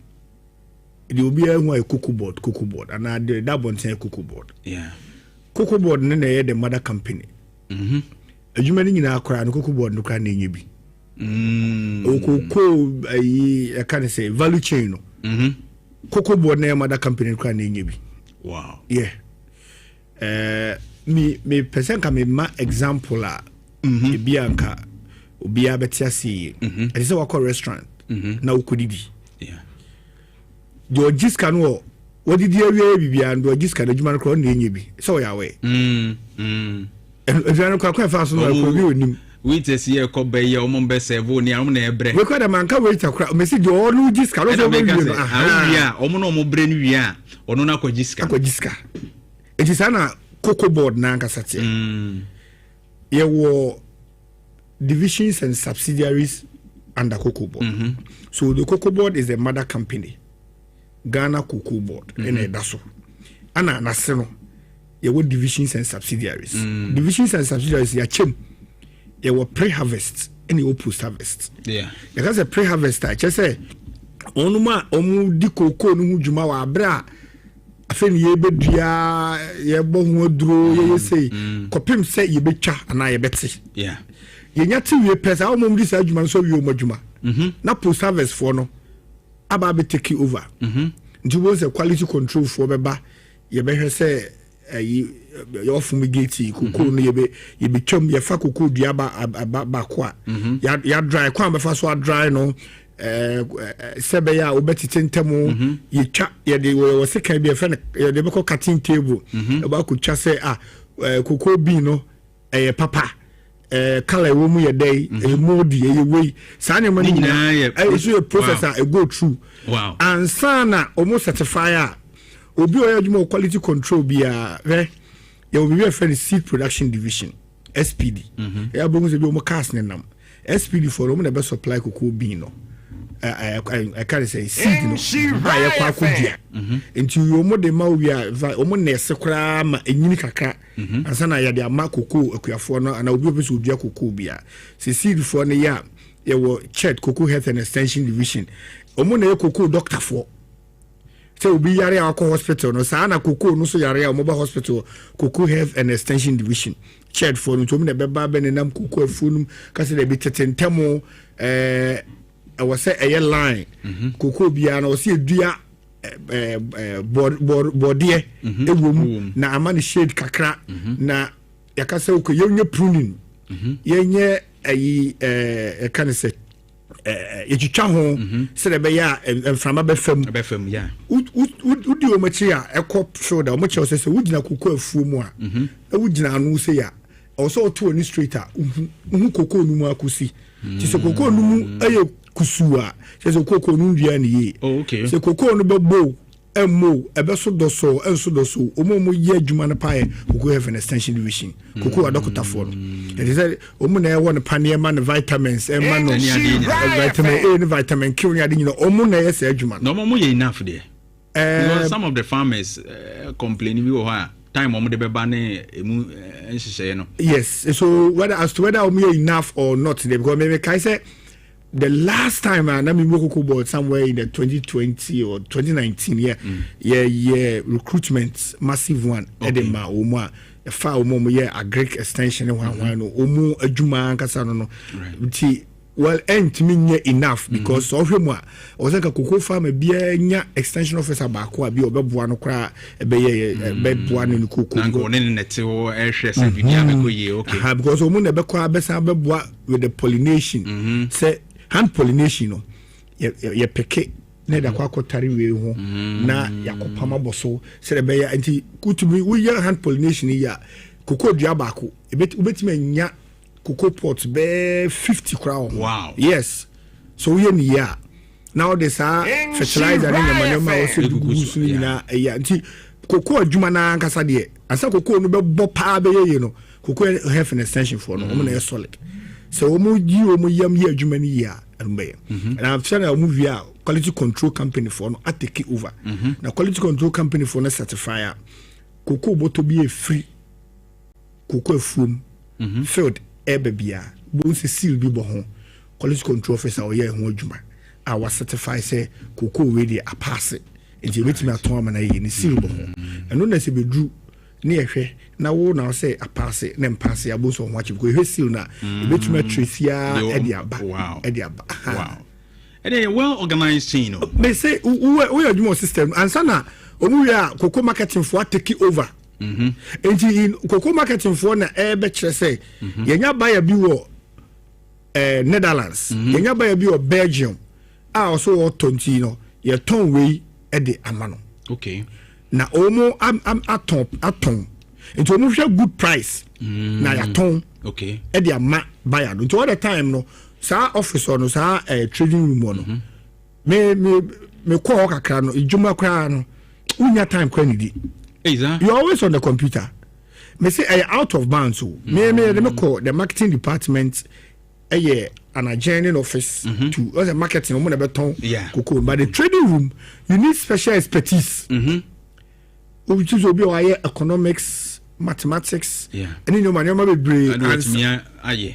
The obi a hu a cocoa board and that bonten cocoa board.
Yeah.
Cocoa board na the mother company. Adwuma ni nyina akora no cocoa board no kra na enye bi. Cocoa I can say value chain no. Cocoa board na mother company kra na enye bi.
Wow.
Yeah. Me person ka me ma example a bi anka obi a betiase. I say we call restaurant. Na ukodidi.
Yeah.
Do jiska no what did you bibia and do jiska adwuma no kra na enye bi. So ya we. aduane kwa fa so no ko bi onim
waiters here ko be ye omo be serve ni am na ebre
we ko da man ka waiter kra me si de onu jiska no so wi no
aha omo no omo bre ni wi a ono na kwajiska
it is ana cocoa board na nka sate ye wo divisions and subsidiaries under cocoa board so the cocoa board is the mother company Ghana Cocoa Board in daso ana nase no ye wo divisions and subsidiaries divisions and subsidiaries ya chem ye wo pre-harvest and ye wo post-harvest because a pre-harvest I just say onuma omu di cocoa no hu djuma wa abra afeni ye bedua ye bo hu aduro ye say kopim say ye betwa ana ye beti ye nyati wie pesa o mum di sa djuma so wie o madjuma na post-harvest for no aba be take over nti wo say quality control for beba ye be hwe say your fumigate cocoa no ye be twam ye fa cocoa dua ba kwa ya dry kwa be fa so dry no sebe ya obetite ntemu ye twa ye de wo se kan bi e fa ye de be ko cutting table e ba ko twa say cocoa bean no papa color wo mu ye dey moldy ye wey sa ne mani na so a processor e go through and sana almost certifier obi o yadwuma quality control bia ye obi we for the seed production division SPD ya bongo se bi o mo cast ne nam SPD for o mo na be supply cocoa bean no I can't say seed no ya kwa kodua enti o mo de ma wi a o mo na se kra ma enyini kakra ansana ya de ama cocoa akuafo no ana obi obeso odua cocoa bia se seed for ne ya ye wo chet cocoa health and extension division o mo na ye cocoa doctor for say obi yare akọ hospital no sa na cocoa no so yare a mobile hospital cocoa health and extension division chet for no to mo na beba be ne nam cocoa afunum ka se de bi tetentemo I was say a line cocoa bia na o se dua bordie ewom na amani shade kakra na yakasa ko yenye pruning yenye ayi kan say yetwitwa ho se de be ya enframa be fam
ya
udi o machi a ekop shoulder o machi o se wugina cocoa afuo mu a wugina anu se ya o so to ni straight a hu cocoa nu mu akusi ti se cocoa nu mu aye kusua se cocoa nu ndua ne ye se cocoa nu be bo emo ebe so doso enso doso omo ye adwuma na pae cocoa have an extension division cocoa adokota for no it say omo na e won panel man vitamins e man no vitamin A and vitamin Q nya de nyina omo na ye se adwuma
no omo ye enough there because some of the farmers complain we o ha time omo de beba ne emu enhihye no
yes so whether omo ye enough or not there because maybe kai say the last time I cocoa board somewhere in the 2020 or 2019 recruitment massive one edema omo a fa omo ye agric extension one no omo adwuma ankasa no nti well ain't me enough because of him o say ka cocoa farm bia nya extension officer ba ko abi obeboa no kra ebe ye beboa no cocoa
na go ne nete ho ehwe se bia be ko ye okay
because omo na be ko abesa beboa with the pollination say hand pollination no ye peke na da kwa kotare we ho na yakopama boso se be ya anti kutumi we hand pollination ya cocoa dua ba ko ubetime nya cocoa pot be 50 crown
wow
yes so we ni ya now this fertilizer and manure also gugusu ni na ya anti cocoa adwuma na nkasa de asa cocoa no be bo pa be ye no cocoa have an extension for no na solid so omo yam ye adwuma ni ya anbe and I'm saying a movie quality control company for no take over na quality control company for no certifier cocoa boto be free cocoa foam field ebebia bo se seal bi bo ho quality control officer o ye ho adwuma a wa certify say cocoa we dey a pass nti betimi aton amana ye ni seal bo ho eno na se bedru ne ehwe na wo na say a pass na mpass ya bo so ho achi ko ehwe seal na betimi trace ya ediaba
wow and a well organized team
they say we adwuma system ansa na omu ya cocoa marketing for take over enti cocoa marketing for na be kire say yenya buyer bi wo Netherlands yenya buyer bi wo Belgium also wo tonti no ye ton we e de amano
okay
na omo aton Into omo hwe good price na ya ton
okay
e dia ma buyer into all the time no sa office no sa trading room no me call kakra no ijuma kra no unya time kwa ni di
exactly
you always on the computer me say out of bounds so me call the marketing department an adjoining office to as a marketing omo na beton cocoa but the trading room you need special expertise we choose obi o economics mathematics and you man be brain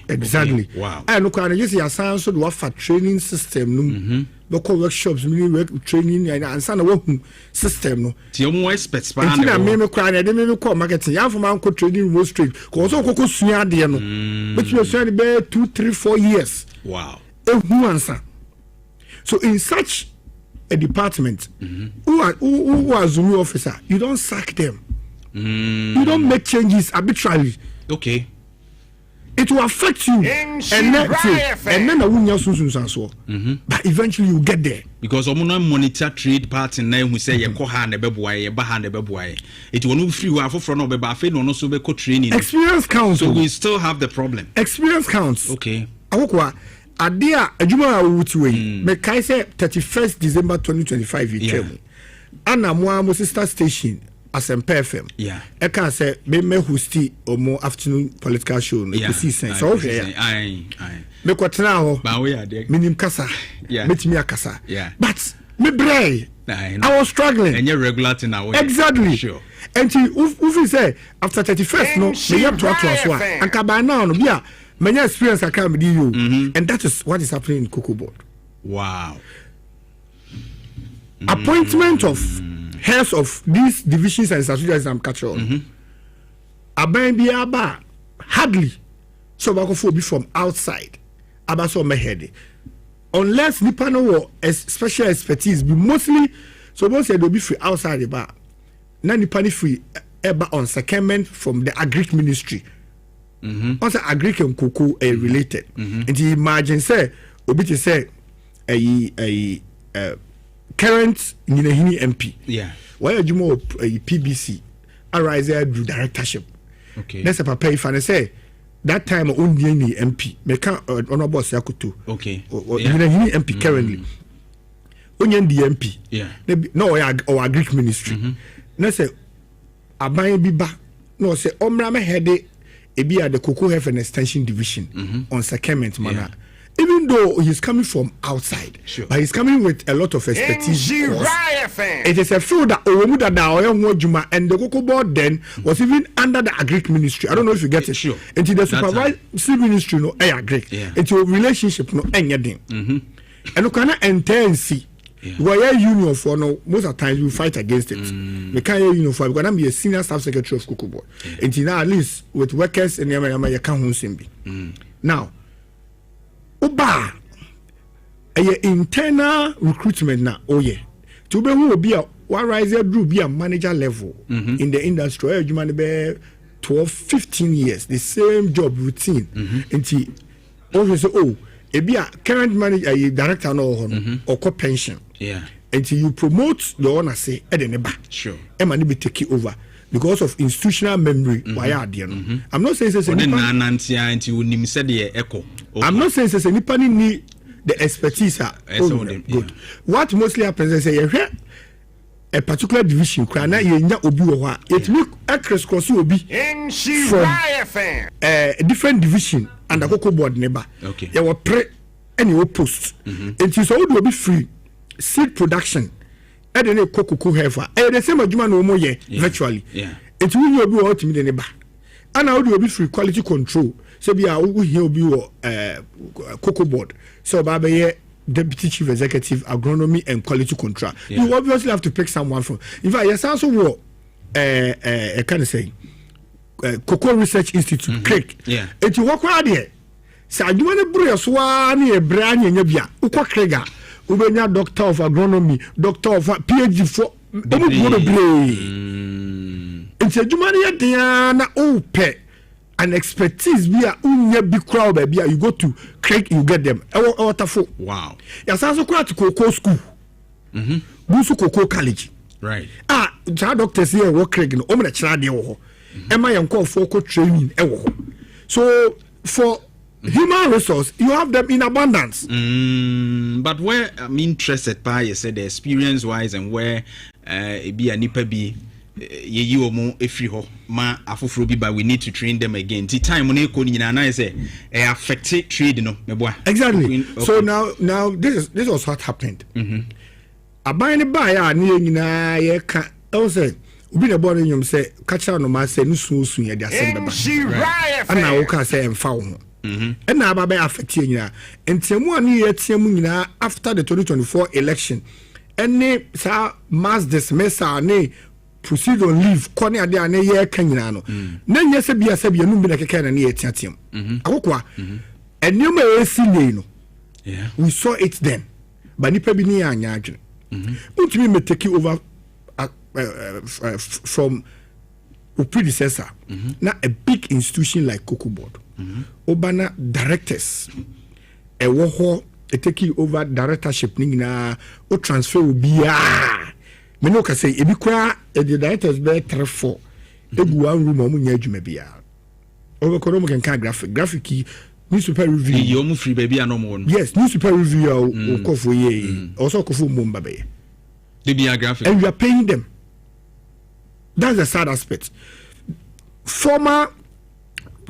exactly
wow
I look at just your science so do for training system no local workshops work training and answer na system no
ti omo experts pa
na me cry na me call marketing ya for man ko trading room straight ko so ko sua de no but you sua be 2 3 4 years
wow
who answer so in such a department who are Zulu officer you don't sack them you don't make changes arbitrarily
okay
it will affect you and then I won't so but eventually you get there
because omo monitor trade part na who say ye ko ha na beboa ye ba ha na beboa it will no free wa for no be ba fe no so be ko training
experience counts
so we still have the problem
experience counts
okay
awokwa adia adwuma a wuti we me kai say 31st December 2025 you tell me ana mo sister station Asempa FM e can say me hosti omo afternoon political show no ko see sense so hwe me kwatena ho
ba we ade
minim kasa metimi akasa but me bray I was struggling
and you regular thing now
exactly
sure
and you say after 31st no me yam to so and ka by now no bia many experience I can be you and that is what is happening in Cocoa Board.
Wow.
Appointment of heads of these divisions and subsidiaries I'm catching aban bi aba hardly so ba go be from outside aba so me head unless nipa no special expertise be mostly so once they be free outside the bar na nipa ni free eba on secondment from the agric ministry also agric and cocoa related and you imagine say obi to say a current Ninahini MP why are you more PBC arise do directorship
okay
that's a papa if I say that time only any MP me can honorable Yakutu
okay
Ninahini MP currently only the MP no or agric ministry na say aban bi ba no say omra me head ebi at the cocoa health and extension division on secondment manner even though he's coming from outside but he's coming with a lot of expertise it is a field that Owomuda Juma and the Cocoa Board then was even under the agric ministry. I don't know if you get it until the supervisory ministry no agric into relationship no anything and you cannot enter and see why union for no most of the times we fight against it we can't union for because I'm be a senior staff secretary of Cocoa Board until now at least with workers and you can't now Oba a internal recruitment na to be who be a riser group be a manager level in the industry you man be 12-15 years the same job routine until also e be a current manager a director no or co pension until you promote the owner say e dey neba e man be take over because of institutional memory why are there no I'm not saying say I'm not saying say nipa ni the expertise good what mostly happens is say you a particular division na yenya obi wo ha it make across cross obi from a different division and the Cocoa Board neighbor you will pre any post it is all will be free seed production and then cocoa heifer and the same adjuma no more virtually it will you be what me the neighbor and how do you be free quality control so be who here be Cocoa Board so baba deputy chief executive agronomy and quality control you obviously have to pick someone from in fact yes also what can I say Cocoa Research Institute Craig it you work hard there so adwuma ne bro so na e bra anya bia ukwa Craig ubenya doctor of agronomy doctor of PhD for it's a adwuma ne dia na ope an expertise bia unya bi crowd bia you go to Craig you get them waterful
wow
yes also quite cocoa school busu cocoa college
right
doctors here work Craig no o me chira de wo Emma yanko for training so for human resource you have them in abundance.
But where I'm interested by you said the experience wise and where be a nipa be ye omo efri ho ma afoforo bi but we need to train them again. The time on eko nyina na say affect trade no meboa.
Exactly. Okay. So now this was what happened. Aban ne ba ya ne nyina ye ka say obi na born nyom say kacha no ma say no sunsun ye de asem beba. Ana wo ka say emfa wo. And now by affecting you and Tiamu after the 2024 election any mass dismissal ne proceed on leave corner there ne year Kenyano. Then yes be a Sabia Numbi like a can and near Tiatium. Akwa and you may see no. We saw it then. But Nipa Bini and Yajin. What me may take you over from a predecessor. Now a big institution like Cocoa Board. Obana directors e wo ho e take over directorship ni na o transfer obi me no ka say e bi kwa e the directors be 3-4 egu one room o munya adwuma bia o be kono mo kan graphic newspaper review
you mu free baby anomo no
yes newspaper review o kofo ye also kofo mo mba be
they be a graphic
and you are paying them. That's the sad aspect. Former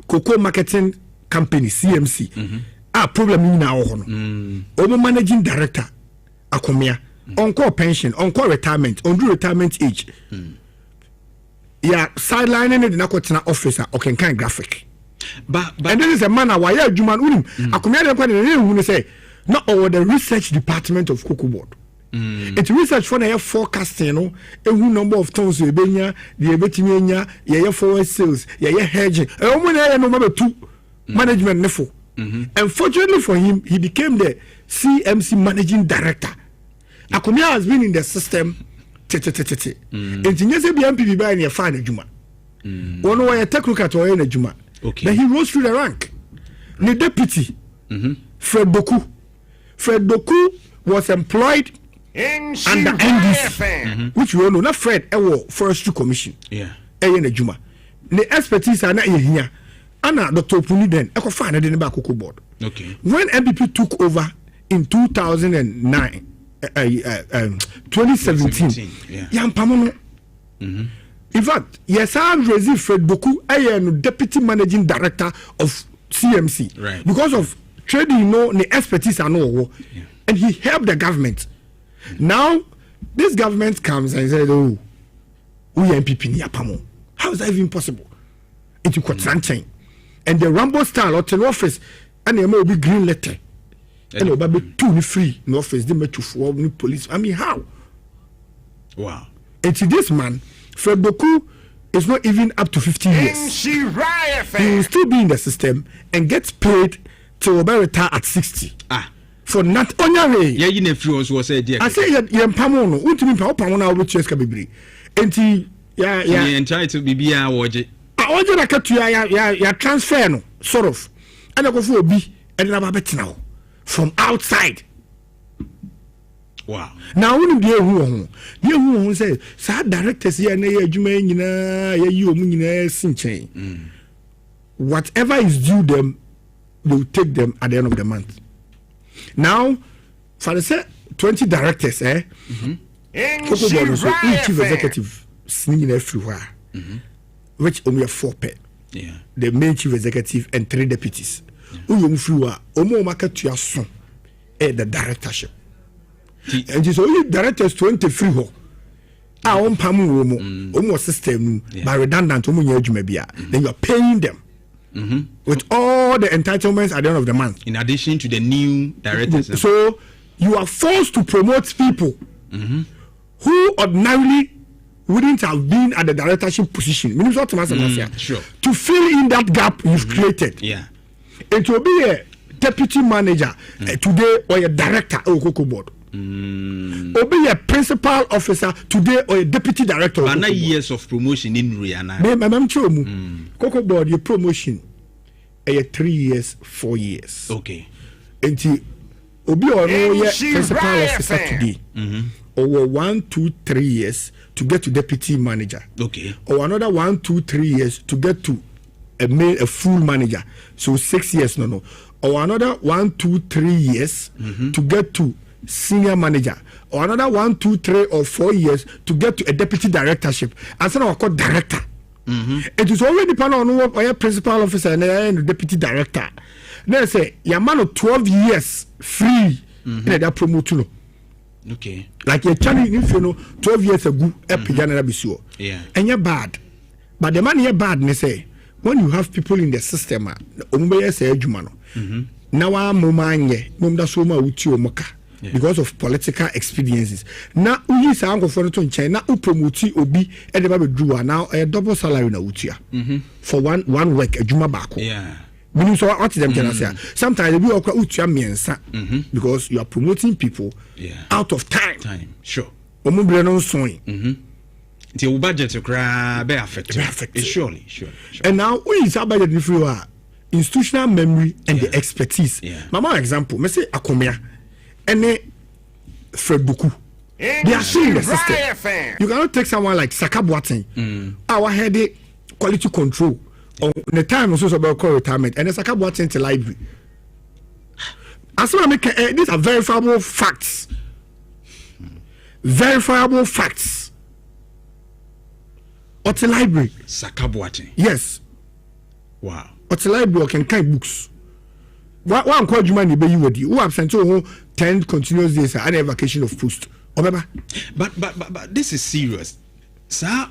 cocoa marketing company CMC problem in now over managing director akomia on call pension on call retirement on retirement age sidelining the nakotena officer or can graphic but and this is a man why you man unim akomia de kwani say not over the research department of Cocoa Board. It's research for the forecasting, no, a number of tons we benya, the ebetimenya, ye forward sales, ye hedging, number 2 management nefo. Unfortunately for him, he became the CMC managing director. Akomia has been in the system. Engineers be MPB by near fine juma. One way a technical to a juma. Okay. Then he rose through the rank. The deputy, Fred Doku was employed under NDC, which we all know, not Fred, Forestry Commission. Yeah. Na Juma. The expertise are not here. Anna Dr. Puni then, I could find it in the Cocoa Board. Okay. When MPP took over in 2009, 2017, Yam Pamono. In fact, yes, I'm Fred Doku, I am deputy managing director of CMC. Right. Because of trading, the expertise are no, and he helped the government. Now, this government comes and says, "Oh, we MPP ni apamo." How is that even possible? It will cut and the Rambo style or ten office, and there may be green letter, and there will be 2 free in office. They make 2 new police. I mean, how? Wow! And to this man, Fred Doku is not even up to 50 years. He will still be in the system and gets paid till retire at 60. For not only
you ne free was said
I say you pamono untimi pa opamona obetu eska bebre enti ya
entitled bibia woje
oje na katu ya transfer no sort of and go for obi and na ba betina from outside. Wow. Now when dey hu say sa directors here na ye adwuma nyina ye yi omu nyina sinchen whatever is due them they will take them at the end of the month. Now, for the 20 directors, Cocoa Board also each chief executive singing everywhere, which only have 4 pair. Yeah. The main chief executive and 3 deputies. Who flew Omo market to your son, the directorship. And it's only directors 23 ho. Our own pamu almost system by redundant then you are paying them. With all the entitlements at the end of the month.
In addition to the new directors.
So you are forced to promote people who ordinarily wouldn't have been at the directorship position. Sure. To fill in that gap you've created. Yeah. And to be a deputy manager today or a director of Cocoa Board. Or be a principal officer today or a deputy director.
But 9 years of promotion in Rihanna.
Cocoa Board, your promotion 3 years, 4 years.
Okay.
And Obi or no principal officer today. or 1, 2, 3 years to get to deputy manager.
Okay.
Or another 1, 2, 3 years to get to a full manager. So 6 years, no. Or another 1, 2, 3 years to get to senior manager. Or another 1, 2, 3 or 4 years to get to a deputy directorship. And so I call director. It is already dependent on what a principal officer and a deputy director. Then say your man of 12 years free in that promote.
Okay.
Like your Chinese, if you know, 12 years ago,
yeah.
And you're bad. But the man you're bad, they say, when you have people in the system, now I'm because of political experiences. Now we say I'm going to China. Now promote obi and the drew now a double salary na utia for one week a juma back.
Yeah.
Meaning so what them can say. Sometimes we okra utia miensa because you are promoting people out of time.
Sure.
Omubre no soin.
The budget to be affected. Surely.
And now we is our budget if you are institutional memory and the expertise. Mama example, me say akomia ene Fred Buku. They are showing the system. You cannot take someone like Saka Boateng. Our head quality control on the time also about call retirement and the Saka Boateng to library. As well, these are verifiable facts. Verifiable facts. Or the library.
Saka Boateng.
Yes.
Wow.
Or the library can kind books. One called you money, but you would you have sent to 10 continuous days and a vacation of post. But
this is serious. Sir,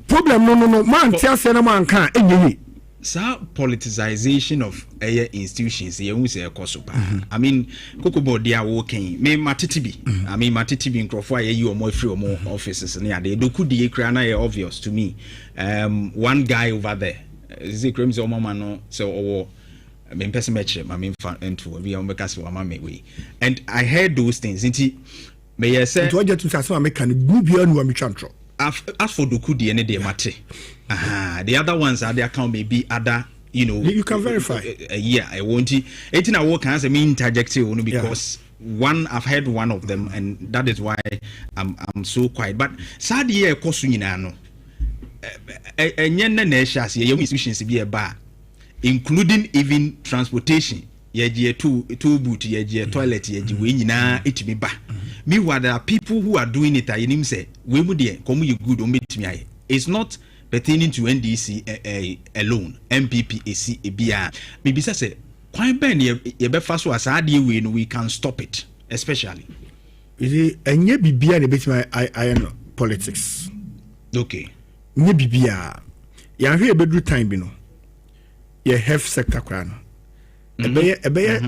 problem no man tell say no man can anyway.
Sir, politicization of institutions you say kosopa. I mean Kokobo they are working. Me matitibi. I mean matitibi nkrofo aye you more free or more offices near they do could the na obvious to me. One guy over there. Is it crimes or mama no so or I mean, person match my main fan into we are because we way. And I heard those things. May I say,
what you to say, I can go beyond what we chantro.
As for Dokudi and the mate, the other ones are there can maybe other, you know,
you can verify.
Yeah, I want to. 18 I work as a mean interjective only because one I've heard one of them, and that is why I'm so quiet. But sad year kosunino. And yen nation, young institutions be a bar. Including even transportation yeje two boot yeje toilet yeje we nyina etimi ba meanwhile there are people who are doing it ayenim say we mu de come you good o metimi aye. It's not pertaining to NDC alone MPPAC ebia me bisa say kwan ben ye be fa so asade we no we can stop it especially
is enye bibia ne betimi I know politics.
Okay
nye bibia ya hwe bedru time bi no ye health sector kwana ebeye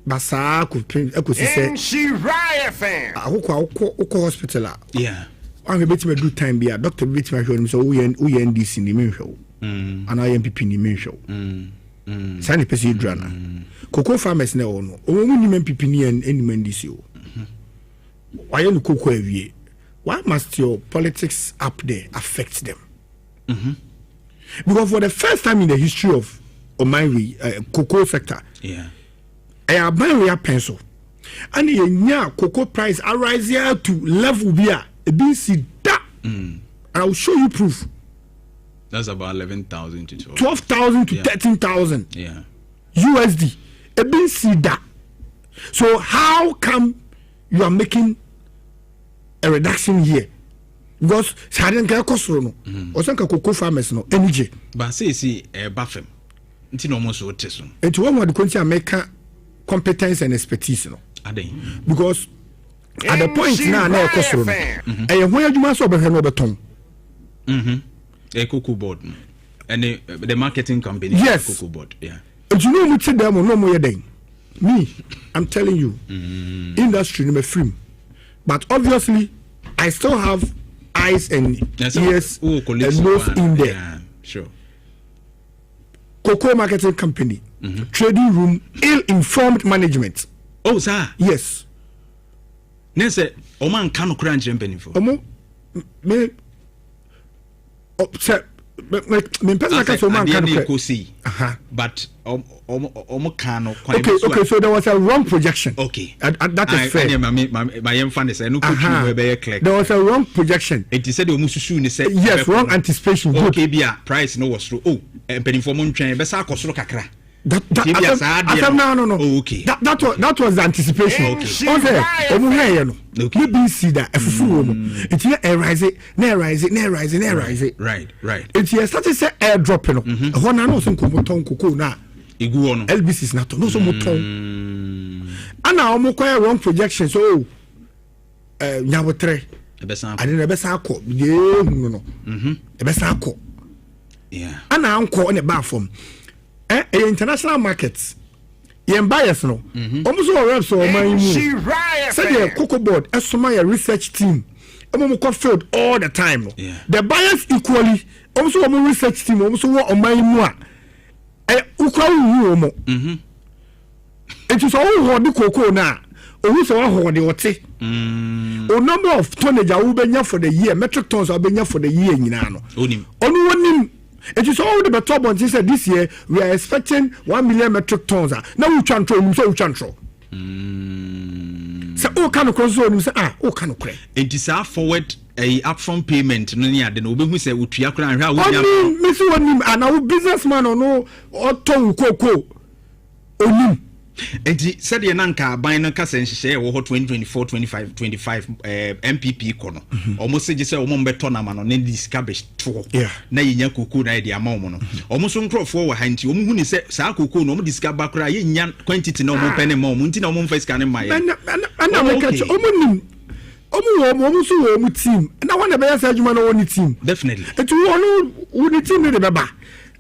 basa ko sise akoko hospital a wan beti me do time bia doctor beti me hwe so we NDC ni me hwe ana MPP ni me hwe sani pesi drana koko farmers na ono o mu ni MPP ni NDC o why you koko awie why must your politics up there affect them because for the first time in the history of my cocoa sector, I buy a pencil, and the cocoa price arise here to level here. A BC that I will show you proof.
That's about 11,000 to
12,000 to 13,000.
Yeah,
USD. A BC that. So how come you are making a reduction here? Because sadden ka kosoro no, o sanka cocoa farmers no energy.
But say bafem. Nti no mo so teso.
Enti wo mo de konti America competence and expertise no. Because at the point now na ekosoro no. E ho adwuma so obehwe no beton.
A cocoa board. And the marketing company cocoa board. Yeah.
Enti no mo ti dem no mo ye den. Me, I'm telling you. Industry no me free. But obviously I still have eyes and ears and nose in there.
Yeah, sure.
Cocoa marketing company, trading room, ill-informed management.
Oh, sir.
Yes.
Nese, Oman cannot crunch and penny for.
Me, me person ka so man kan ko
but
okay so there was a wrong projection.
Okay,
that is fair.
My emphasis say no clear.
There was a wrong projection.
It said the mususu ni say
yes, wrong anticipation.
Okay, bia price no was through. Oh, penifo mo ntwen be sa akosoro kakra.
No.
Okay.
That was the anticipation. Okay. BBC that it's here rise.
Right.
It's here started say airdrop no. One no some coco na. LBC is not no so muton. Ana omo kwa wrong projection so nyabotre. I didn't ever say ko. No. Ebesa ko.
Yeah.
Ana anko on the bar form. International markets yen buyers no almost all reps or my say the cocoa board as my research team field all the time. The buyers equally almost all research team almost on my more it is all the cocoa now or so hold the what or number of tonnage I will be for the year metric tons I'll be for the year in only one. It is all the better ones. He said this year we are expecting 1 million metric tons. Now we can't throw. So all kind of cross zone. Say all kind of credit.
It is our forward a upfront payment. No near the no. We say we try to run.
Miss one and our businessman or no or tongue cocoa. Onim.
Enti said the nanka buying a cash and share or 2024 25 MPP kono almost say just omo beto na man on this cabbage to na yinya kuku na dia ma omo no almost nkrofo wo hanti omo hu ni say sa kuku no omo discover kra yinya quantity na omo pene ma omo nti na omo first can ma ye
ana make omo nim omo so wo mu team na wana be yasa adwuma na woni team
definitely
enti wo ni team ni de beba.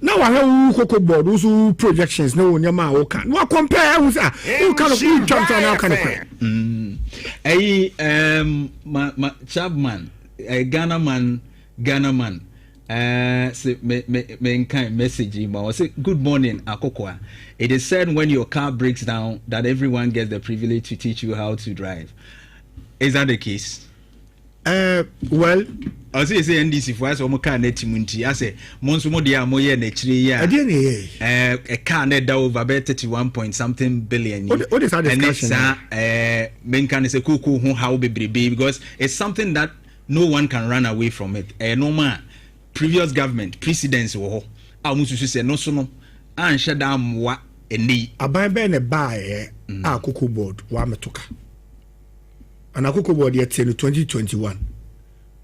Now I have cocoa board, those projections. No, your man will can. What compare with who kind of who jumped on our kind of
my Chapman, Ghana man. Say me kind message him. I say good morning, Akokwa. It is said when your car breaks down that everyone gets the privilege to teach you how to drive. Is that the case?
Well,
I say NDC for us omo car net munti. I say monso mo dia mo ye na chire ya. A car net da over 31 point something billion.
What is that discussion?
Men can say kuku hu how bebrebe because it's something that no one can run away from it. No man previous government precedents wo. A musu say no so no. An shada amwa eni.
Aban be ne buy a kuku board wa metoka. And a cocoa board yet in 2021.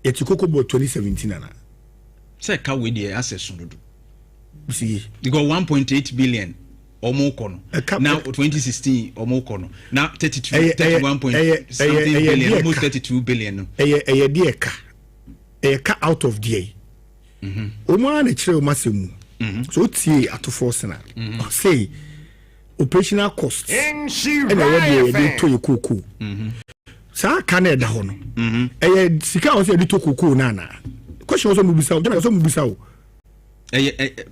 Yet cocoa board 2017.
Say, can we the access to do?
See,
you got 1.8 billion or more kono. Now 2016 or more kono. Now 31 point something billion, almost 32 billion.
A dear car. A car out of DA. Oman a trail massive. So see at 4 cents. Say operational costs. And I will to your cuckoo. Sa Canada hono. Sika o se di to koko na. Question also mubisa o, dem so mubisa o.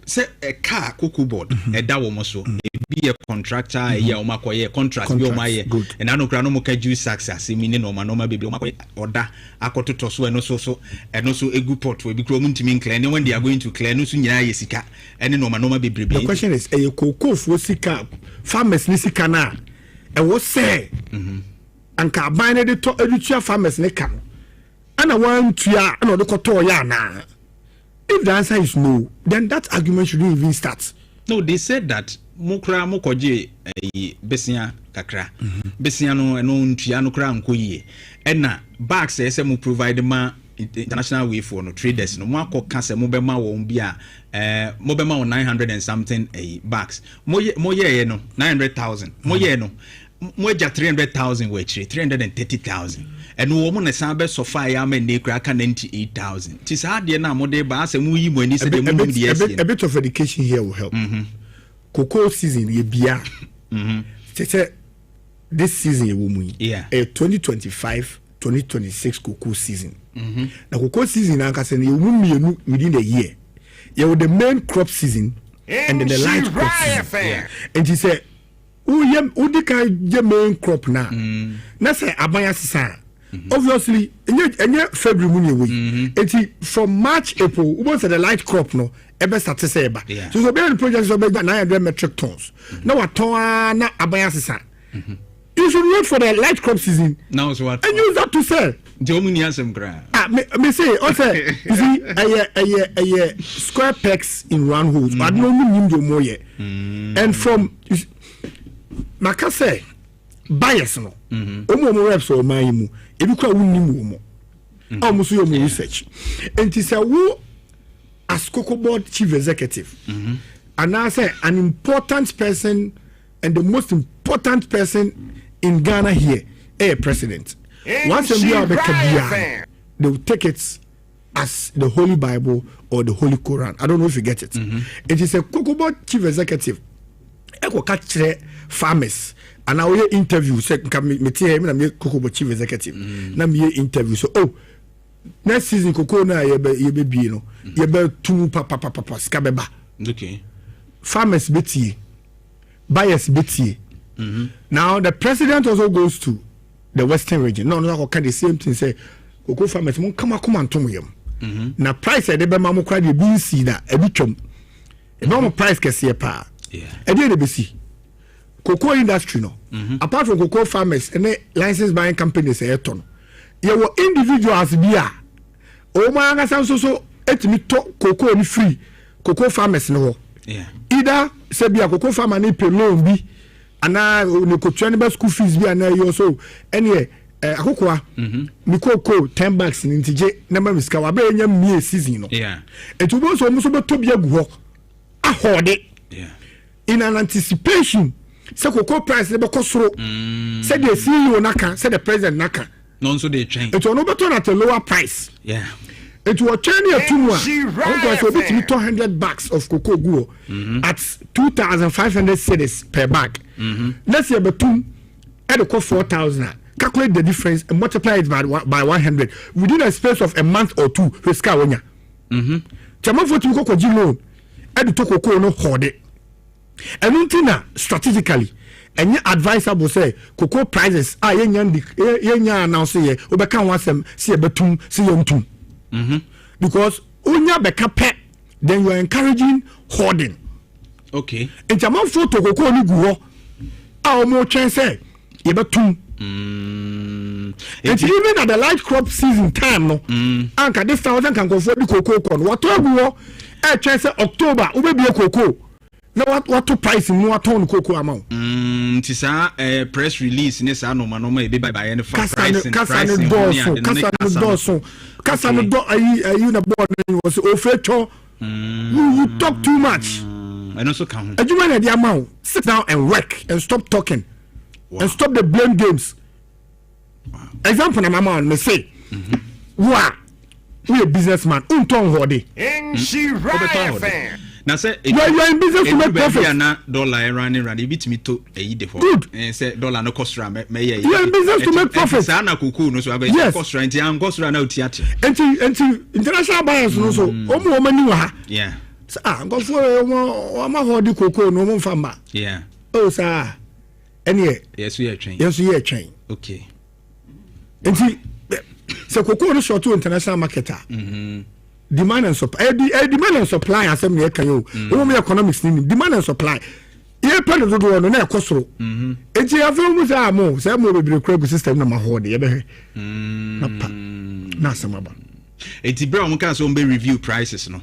Say a car cocoa board da wo mo so be a contractor ya o makoye contract be o maye and I no kra no mo ka ju success mi ni no ma be o makoye oda akototo so eno so egu port we be kro mo ntimi clear ne when they are going to clear no so nyina ye sika ene no ma be brebe.
The question is cocoa fo sika farmers ni sika na e wo say anka ban na de to edutua farmers ne ka ana wan tua ana de koto ya na. If the answer is no, then that argument shouldn't even start.
No, they said that mukra mukoje besia kakra. Besia no ntua no kra nkoyie. Ena bags say mu provide ma international way for no traders no mo akọ kase mo be ma wo bia mo be ma 900 and something bags. Mo ye no 900,000. Mo ye no mo ja 300,000 we 330,000. And woman na sabe so far ya me ne kra ka 98,000. Tis hard dey na mo dey ba asem yi mo ani se dey mo dey
a bit of education here will help. Cocoa season ye bia. This season ye wo mu yi. 2025-2026 cocoa season. Na cocoa season anka se ye wo mienu within a year. Ye wo the main crop season and then the light crop season. And he said who the main crop na. Na say abaya sisa obviously enye February mu we eti from March April we say the light crop no ebe start say eba so be the project so be 900 metric tons na waton na abaya sesa you should wait for the light crop season
now so what
and use that to sell
KuroYiMuNsem gra
me say also you see a square pegs in round holes but no nim do more yet and from maka say bias no omo reps o man mu ebi kwa wunnim wo mo almost your research and it's a who as Cocoa Board chief executive and I say an important person and the most important person in Ghana here a president once they will take it as the Holy Bible or the Holy Quran. I don't know if you get it. It is a Cocoa Board chief executive eko catch farmers and I will interview say me Cocoa Board chief executive na me interview so next season cocoa na ye be no ye be two papa skabeba
okay
farmers betie buyers betie now the president also goes to the western region no can the same thing say cocoa farmers mon come antom yam na price e de be ma mo kra de bi si da e bi twom e no price kese pa e de be si cocoa industry no apart from cocoa farmers and license buying companies e ton you were individuals bia o ma nga so etimi to cocoa ni free cocoa farmers no either say bia cocoa farmer ni pay loan bi ana ni ko twa ni ba school fees bi ana yo so anyway akokoa mi cocoa 10 bags ni ntije na ma miska wa ba enya mi season no etu bo so mo so be to bia gu ho ahode in an anticipation say cocoa price le be kosoro say the CEO naka say the president naka
non so they change
it will not be at a lower price it will turn you to one 200 bags of cocoa go at 2,500 cedis per bag let's say betum at the cost 4,000 calculate the difference and multiply it by 100 within a space of a month or two risk wonya chama for to cocoa loan at the cocoa no hoard and until strategically and advisable say cocoa prices are yenya announce ye obeka wasem see betum see yontum because unya beka pet then you are encouraging hoarding
okay
and jama photo cocoa ni gu ho a o mo twen say ye betum it's even at the light crop season time no anka this 1,000 can go for the cocoa corn what to gu ho e twen say October ubebie cocoa na what to price mu aton cocoa amount
tisa press release ne sa no e be by any price
kasa no ayi na board was ofecho you talk too much
and also count
aduma na the amount sit down and work and stop talking and stop the blame games example na mama me say we a businessman unton hode now say you are in business to make profit
na dollar run e bit me to e dey for say dollar no cost ra me
you are in business to make profit
say na kuku no so abeg cost ra nti an cost ra na utiate
enti international buyers no so omo mani wa ha go for o ma ho di cocoa no mo famba oh sir any
yes we are train okay
enti say cocoa no short to international marketer demand and supply demand and supply asem ne kan yo wo me economics ni demand and supply ye pele do no na ekosoro enti afem mu sa mo say mo bebre crab system na ma hode ye be na pa na samaba
enti bra mo kan so be review prices no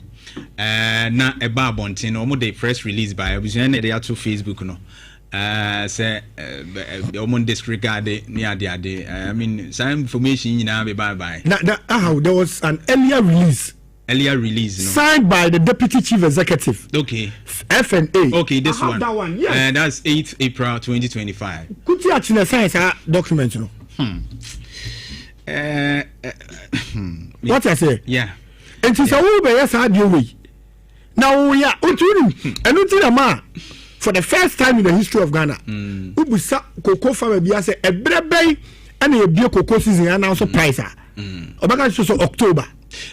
na e ba bontin no mo dey press release by abusuan na dey ato Facebook no say omo disregard ni ade I mean some information nyina be bye
now there was an earlier release signed by the deputy chief executive FNA
okay this one
that one yes
that's 8th April 2025
could you actually sign that document no what I say and it's a wo be yes how do we now we are utuni and until ma for the first time in the history of Ghana ubusa cocoa farmer bia say ebrebe and e bie cocoa season announce price obaka so October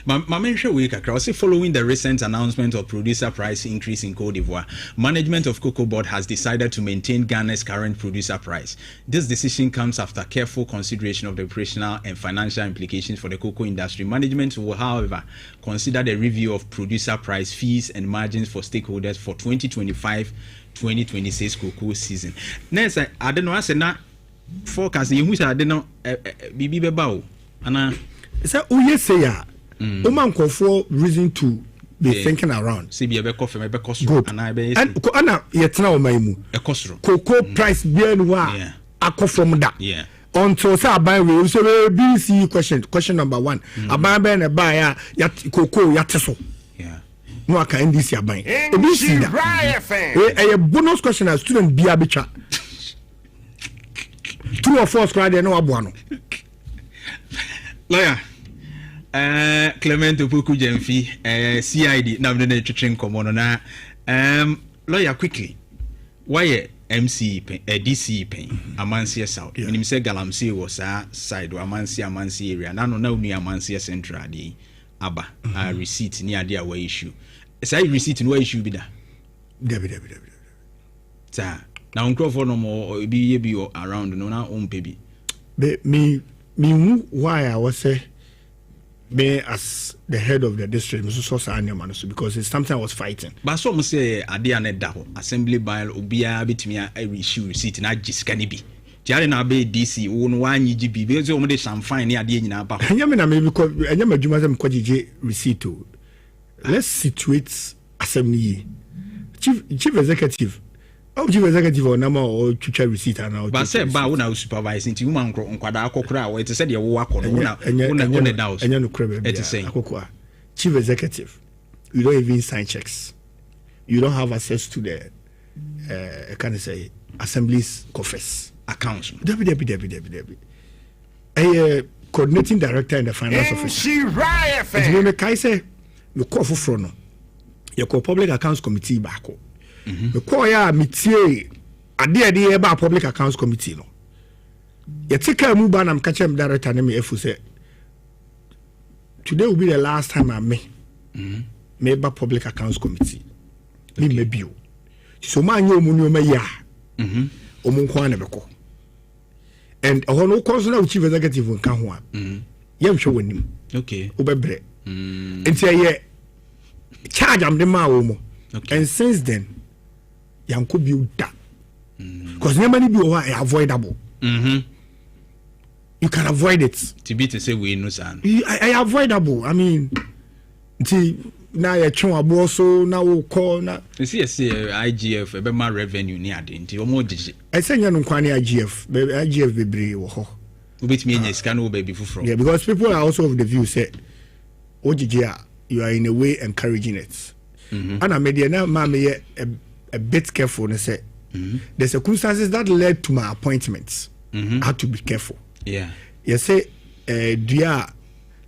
My mention week across following the recent announcement of producer price increase in Cote d'Ivoire, management of Cocoa Board has decided to maintain Ghana's current producer price. This decision comes after careful consideration of the operational and financial implications for the cocoa industry. Management will, however, consider the review of producer price, fees and margins for stakeholders for 2025-2026 cocoa season. Next, I don't know, I said not forecast. You wish I didn't know Bibi Bebao. Anna,
so you say woman call for reason to be thinking around.
See, be a beco from a beco.
Good.
And I be
Anna yet now my mu.
A costro.
Cocoa price bien wa. I call from that.
Yeah.
Until say buy we so BC question number 1. I buy a buyer yat cocoa yateso.
Yeah.
No I can this ya buy. BC that. A bonus question as student be abicha. 2 or 4 squad no abuano.
Lawyer. Clement Opoku Jemfi, CID, now the nutrition common na. Lawyer, quickly, why MC pen, DC pen, Amansia South? When him say Galamsey was a side, Amansi area, none near Amansia Central, the Abba, receipt near their way issue. Say receipt in way issue be that.
Debbie.
Sir, now Uncle for no more be around no now own baby.
Me, why I was say. Me as the head of the district, because it's something I was fighting.
But some say Adiane Daho, assembly by Obia Bitimia, every issue receipt, and I just can be. Jarina Bay DC, 1 GB, because only some fine idea in our back.
I am because I am a Jumasam Kwaji receipt. Let's situate assembly. Chief executive. Chief executive or number or future receipt and now.
But said by when I was supervising to human Kwada Kokra, it said you walk on
Chief executive, you don't even sign checks. You don't have access to the can I say assembly's coffers accounts. Debbie. A coordinating director in the finance office. I say you call for front. You call public accounts committee back. The choir metie ade about public accounts committee no. You take a move and I'm catching director and me say today will be the last time I may about public accounts committee. Me maybe you. So man you money me ya. Omunkwa na beko. And no concern chief executive nka ho a. Yem hwe wanim.
Okay.
Obebre. Enti ye charge am the ma wo mo. And since then Yanko build that. Because never be avoidable. You can avoid it.
To be to say we know son.
I avoidable. I mean, now you're trying so now we'll call now.
You see, IGF, a my revenue near the into more digit.
I say you're not IGF be brave.
Which means you scan baby for.
Yeah, because people are also of the view say, OGG, you are in a way encouraging it. And I made now, mammy, a bit careful and say the circumstances that led to my appointments. I had to be careful.
Yeah.
You say Dia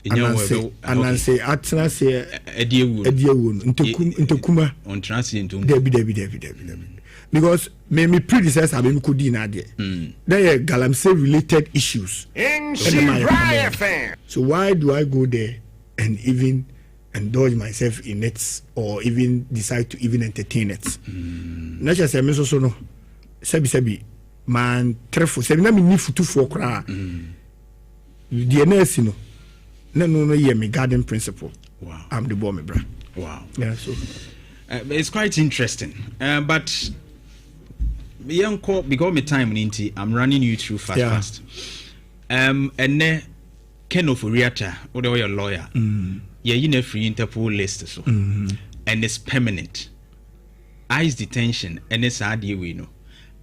Ananse Atna say Ediawun into Kuma
on transit into
Debbie. Because me predecessor have been Kudina there. There are Galamsey related issues. So why do I go there and even indulge myself in it or even decide to even entertain it? Not just a meso no sebi man trefo sebi na me ni futu for kra the nurse no yeah me garden principle.
Wow.
I'm the boy me bra.
Wow.
Yeah, so
it's quite interesting. But because my time ninti, I'm running you through fast. And then Ken of Uriata, or your lawyer. Yeah, you know, free Interpol list so, and it's permanent. ICE detention and it's idea we know.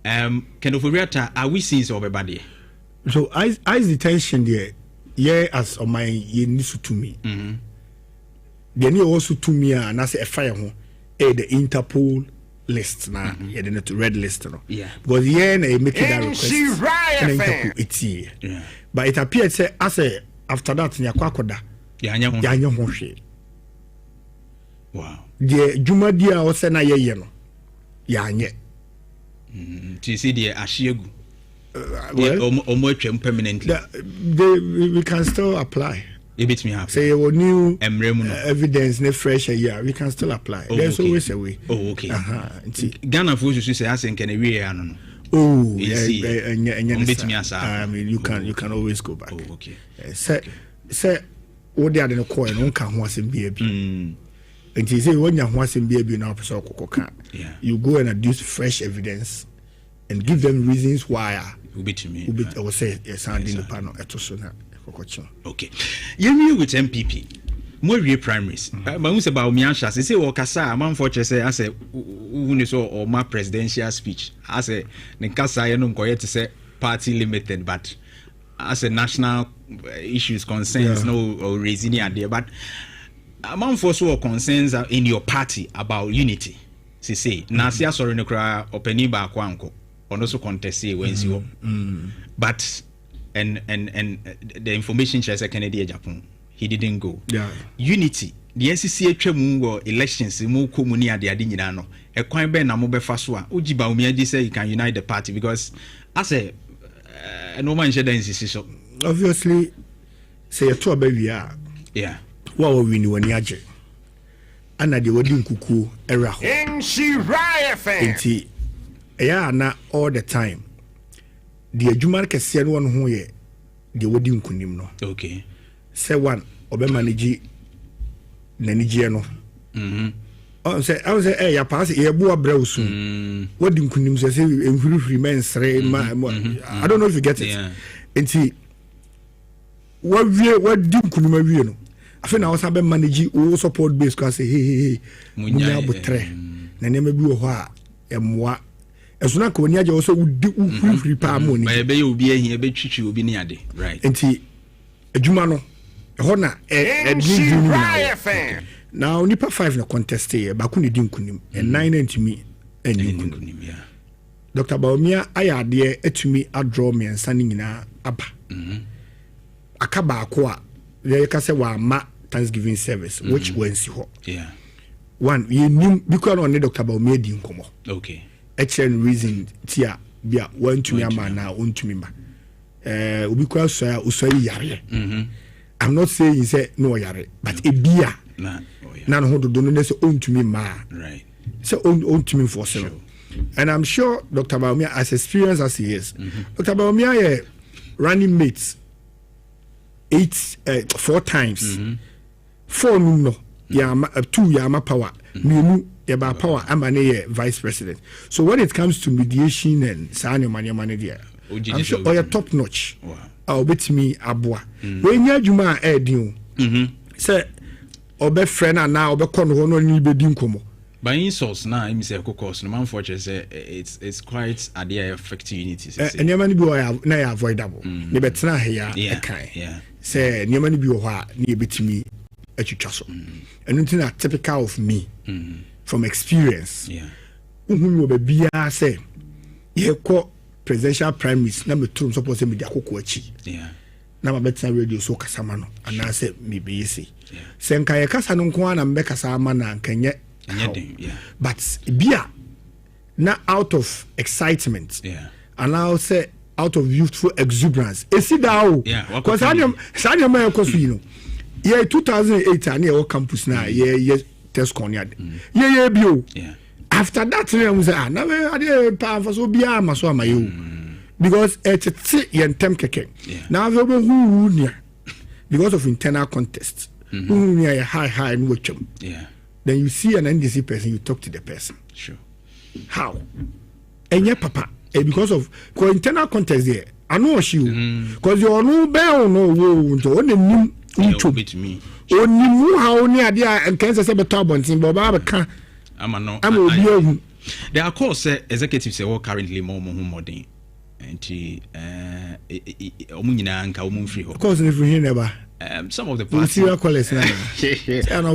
Kind of Uriata, are we seeing everybody?
So ICE detention there, yeah, as on my nisu to me. Then you also to me and I say a fire home, the Interpol list now, yeah, the red list, no.
Yeah,
because yeah, they make that request. Interpol it's here,
yeah,
but it appeared say as a after that in Yakwakoda. Yanya hwehwe.
Wow.
The Jumadia o se na ye no. Yanye.
You see the Ashiegu. Omo atwam permanently.
We can still apply. say you new evidence ne fresh a year we can still apply. There's always a way.
Ghana for you say asen can we no.
I mean you can always go back. Say what they are no call no kan ho asem bia bi. And you say when you want asem bia bi na person kokoka. You go and adduce fresh evidence and give them reasons why. I will say yes and in the panel etosona.
Okay. You with MPP. More real primaries. But who say about Miansha? Say Okasa, man for say I say who so or my presidential speech. I say Nkasa you know to say party limited, but as a national issues concerns no or raising there. But man for so concerns in your party about unity. Say Nasia sorry no cry opening back wanko or also contest when you but and the information share Kennedy Japan. He didn't go. Unity. The NCC atwa elections mu komuni ade nyina no. E kwan be na mo be fa so a ogiba omiaji say you can unite the party because as a no man share the NCC so.
Obviously say to abawia.
Yeah.
Wa wo wini wani age. Ana de wodi nkuku era ho. Enti na all the time. The adwuma kese no ho ye de wodi nkunim no.
Okay.
Say one obe manage nanije no I say ya pass e bu abrausu wodi nkunim say enfiri men sre I don't know if you get it enti wodi nkunim awie no afi na wosa be manage wo support base ka say hey munya botre na nema bi wo ho a emwa esuna ko ni aje wo so wudi ufiri pa mo ni
be ye obi ahia be twitwi obi ni ade right
enti adwuma no hona now nipa 5 na contest here baku ne din kunim and 9 antimi kunim
yeah
Dr. Baumia ayade etumi adraw me nsane nyina aba akaba akwa they ka say wa ma Thanksgiving service which Wednesday ho
yeah
one you nim because on Dr. Baumia din komo
okay
excellent reason tia bia wantumi ama na ontumi ba obi kwa so ya usori yare I'm not saying he said no yare but a beer na no do no say ontumi ma
right
say ontumi for sure and I'm sure Dr. Baumia as experienced as he is Dr. Baumia running mates 4 times 4 no ya 2 ya ma power minu ya ba power amane vice president so when it comes to mediation and sane mane there I'm sure you're top notch. I'll bet me abwa. When you juma edin. Say obe friend and now obe kon no ni be din komo.
By insults now I say course no man for say it's quite a dey affect unity say.
Nyama ni bi o na avoidable. Ne betena here e kan. Say nyama ni bi o ho a na betimi atwitwa so. Enu tin na typical of me from experience.
Yeah.
Uhun wo be bia say ye ko presidential primaries na metrum suppose me dia kokko achi na ma betina radio so kasama no ana say me be yesi senka ye kasa no nko ana mbe kasa ama na nkanye but bia na out of excitement and now say out of youthful exuberance esi dawo because sanya ma yakosu you know yeah 2008 ani e campus na ye test corner ye bio after that we say na we ade pa for so bia ma so amayo because it's yentem keke now we who near because of internal contest who near high and watchum then you see an NDC person you talk to the person
sure
how enye papa because of internal contest there I know she because you no be no wo nto on nim nto
me
onimu how ni ade and can say better bontin but ba ka
there are course executives say currently more modern and omunyina nka omumfri ho
course if we never
some of the party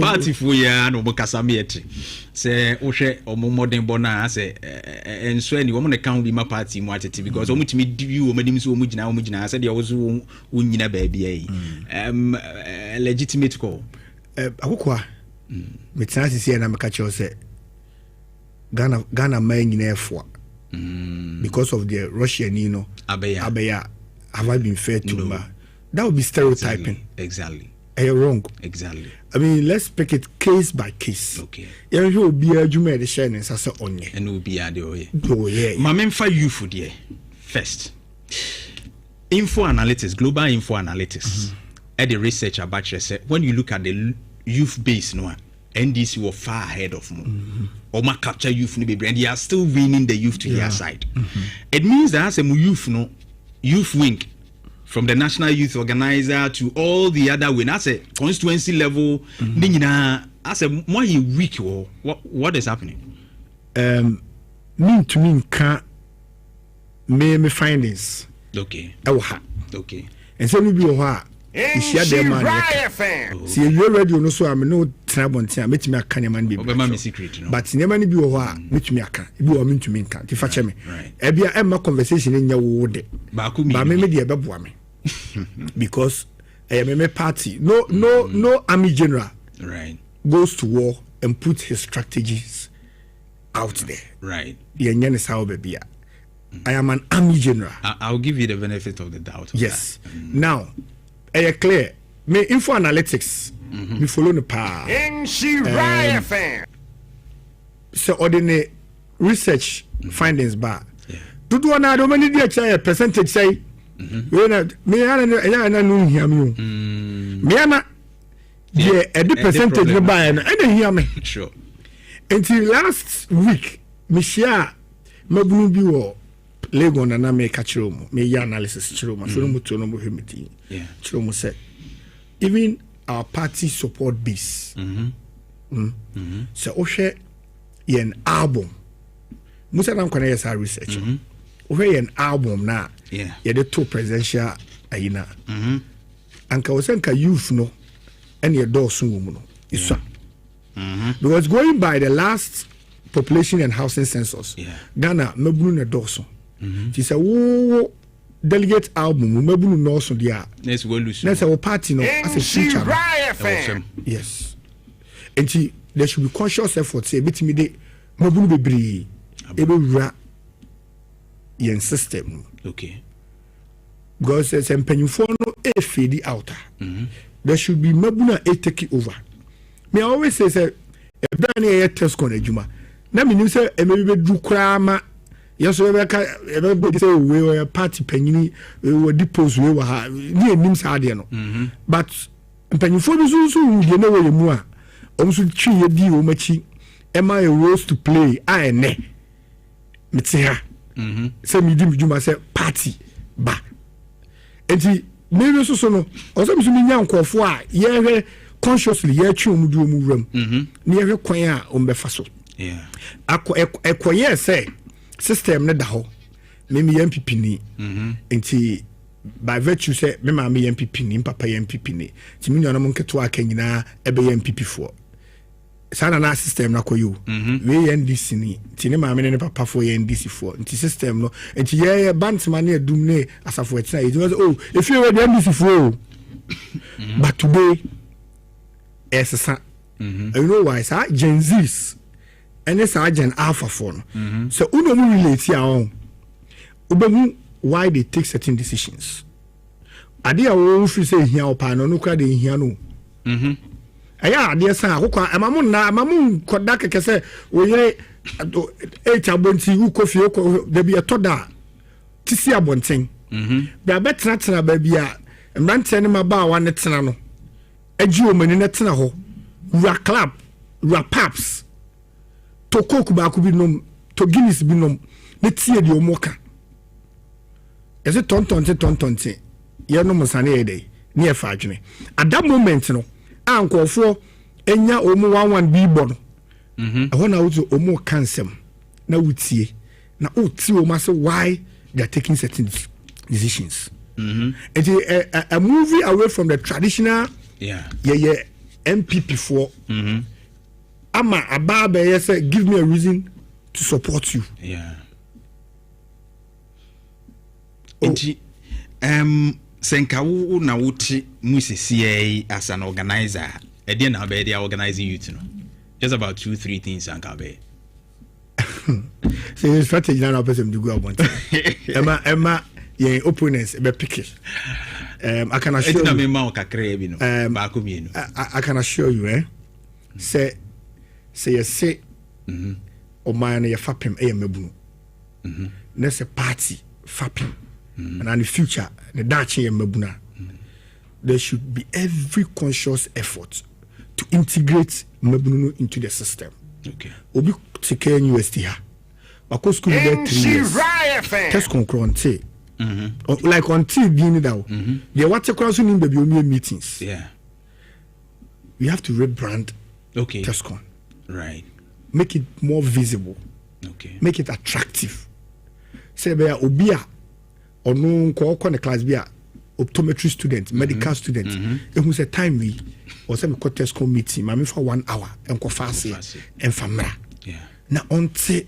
party for ya no bokasa mietri say ohwe omodern bona say enso ani wo ne kan bi ma party mu atete because omutimi diwi wo madim so omugina say dia wo so wonyina ba bia yi legitimate call
akokwa metina sisi na meka cho say Ghana man nyina efo because of the Russian abeya have I been fair to ma that would be stereotyping
exactly
wrong.
Exactly.
I mean, let's pick it case by case.
Okay.
You will be a Juma the share and Sasa on ye.
And will be a day.
Oh, yeah.
Mamemfa youth there. First. Info analytics, global info analytics. At the research about said when you look at the youth base, no, NDC were far ahead of more. Oma capture youth, and they are still winning the youth to their side. It means that as a youth, no, youth wing. From the National Youth Organizer to all the other winners, as a constituency level, as a more weak, what is happening?
Mean to mean can't me findings.
Okay. Okay.
And so we be a share them man. See, you already know so I'm no trouble. Make me a can man be.
My secret,
but never be a make me a can. You are mean to mean can't. If I tell me, every Emma conversation in your word, but me the above me. Because a MMA party, no army general goes to war and puts his strategies out there.
Right.
I am an army general.
I'll give you the benefit of the doubt.
Yes. Now, clear. Me info analytics. Me follow the power. So ordinary research findings bar. Do one I don't need the percentage say. Me ana no hear me. Me ana yeah, a percentage no buy and hear me.
Sure.
Until last week, me share mabunu bi wo Lego na me ka chiro mo. Me ya analysis chiro mo. So no muto no mo hemiti.
Yeah.
Chiro mo say even our party support base. So ohwe yen album. Musa na nkwana yes research. Ohwe yen album na
yeah,
the two presidential ayina. Anka wasenka youth no and your door soon no. Isa. Because going by the last population and housing census, Ghana mebunu na doso. She said, "Wo delegate album mebunu no so dia."
Let's go lose.
Let's our party no as a future. Yes. And there should be conscious effort say bitimi de mebunu bebre ebe wura yen system.
Okay.
Because there's a pennyfo no e fade out. There should be mabuna e take it over. Me always say if Danny a test con ejuma. Na me say e me be du krama. Yes we be say we a party penny we depose we wa ha. Ni enim sa de no. But pennyfo bi so de na we mu a. Omso twi ye di o machi. E ma a role to play a ene. Mete ha. Say me di juma say party ba. Enti maybe so no also me nya nkofo a ye consciously ye twi omudu omuwram ne ye kwan a ombefa so
yeah
ekoye say system ne da ho me MPP ni enti by virtue say me ma me MPP ni papa MPP ni ti me nyanom nketo aka nyina ebe MPP for sana na system na koyo we NDC ni ti ne ma me ne papa for NDC for nti system no nti ye bantsman na adum ne asafo etina e was oh if you were the NDC for but today you know why sir Gen Z's and it's Gen Alpha phone so uno mu relate ya on ubemu why they take certain decisions ade a wo fi say hia opa no no kwa de hia no aya ade san akokwa amamu koda keke se oyere chabonti ukofi oko de bi etoda tisi abonten bra betra ba bia mrante ne maba wa ne tena no agi o mani ne tena ho ra club ra paps to koku ba ku bi nom to Guinness bi nom ne tie de omoka ese tontonte ye no musane ye dey ne e fa adwene at that moment no ankofo enya omu 11 bi bo no ehona na wuzo omu kansem na wutie na uti o ma say why they are taking certain decisions it is a movie away from the traditional MPP for ama ababa yes give me a reason to support you
senka wo na wuti musisi as an organizer e dey na be dey organizing youth no just about 2-3 things anka be
so strategy na person do go about emma your opponents be pick it I can assure you. I can assure you, say you say, or mine your fapim a mebu. There's a party fapim, and in the future, the Dutch mebuna. There should be every conscious effort to integrate mebunu into the system.
Okay.
Obi take university ha. Bako school there 3 years. Test concurrent. Like until being that. They what to cross in baby meetings.
Yeah.
We have to rebrand.
Okay.
Tescon.
Right.
Make it more visible.
Okay.
Make it attractive. Say be obia or no ko the class be optometry student, medical student. It was a time we or some Tescon meeting. Mami for 1 hour and ko fast and famra.
Yeah.
Na onte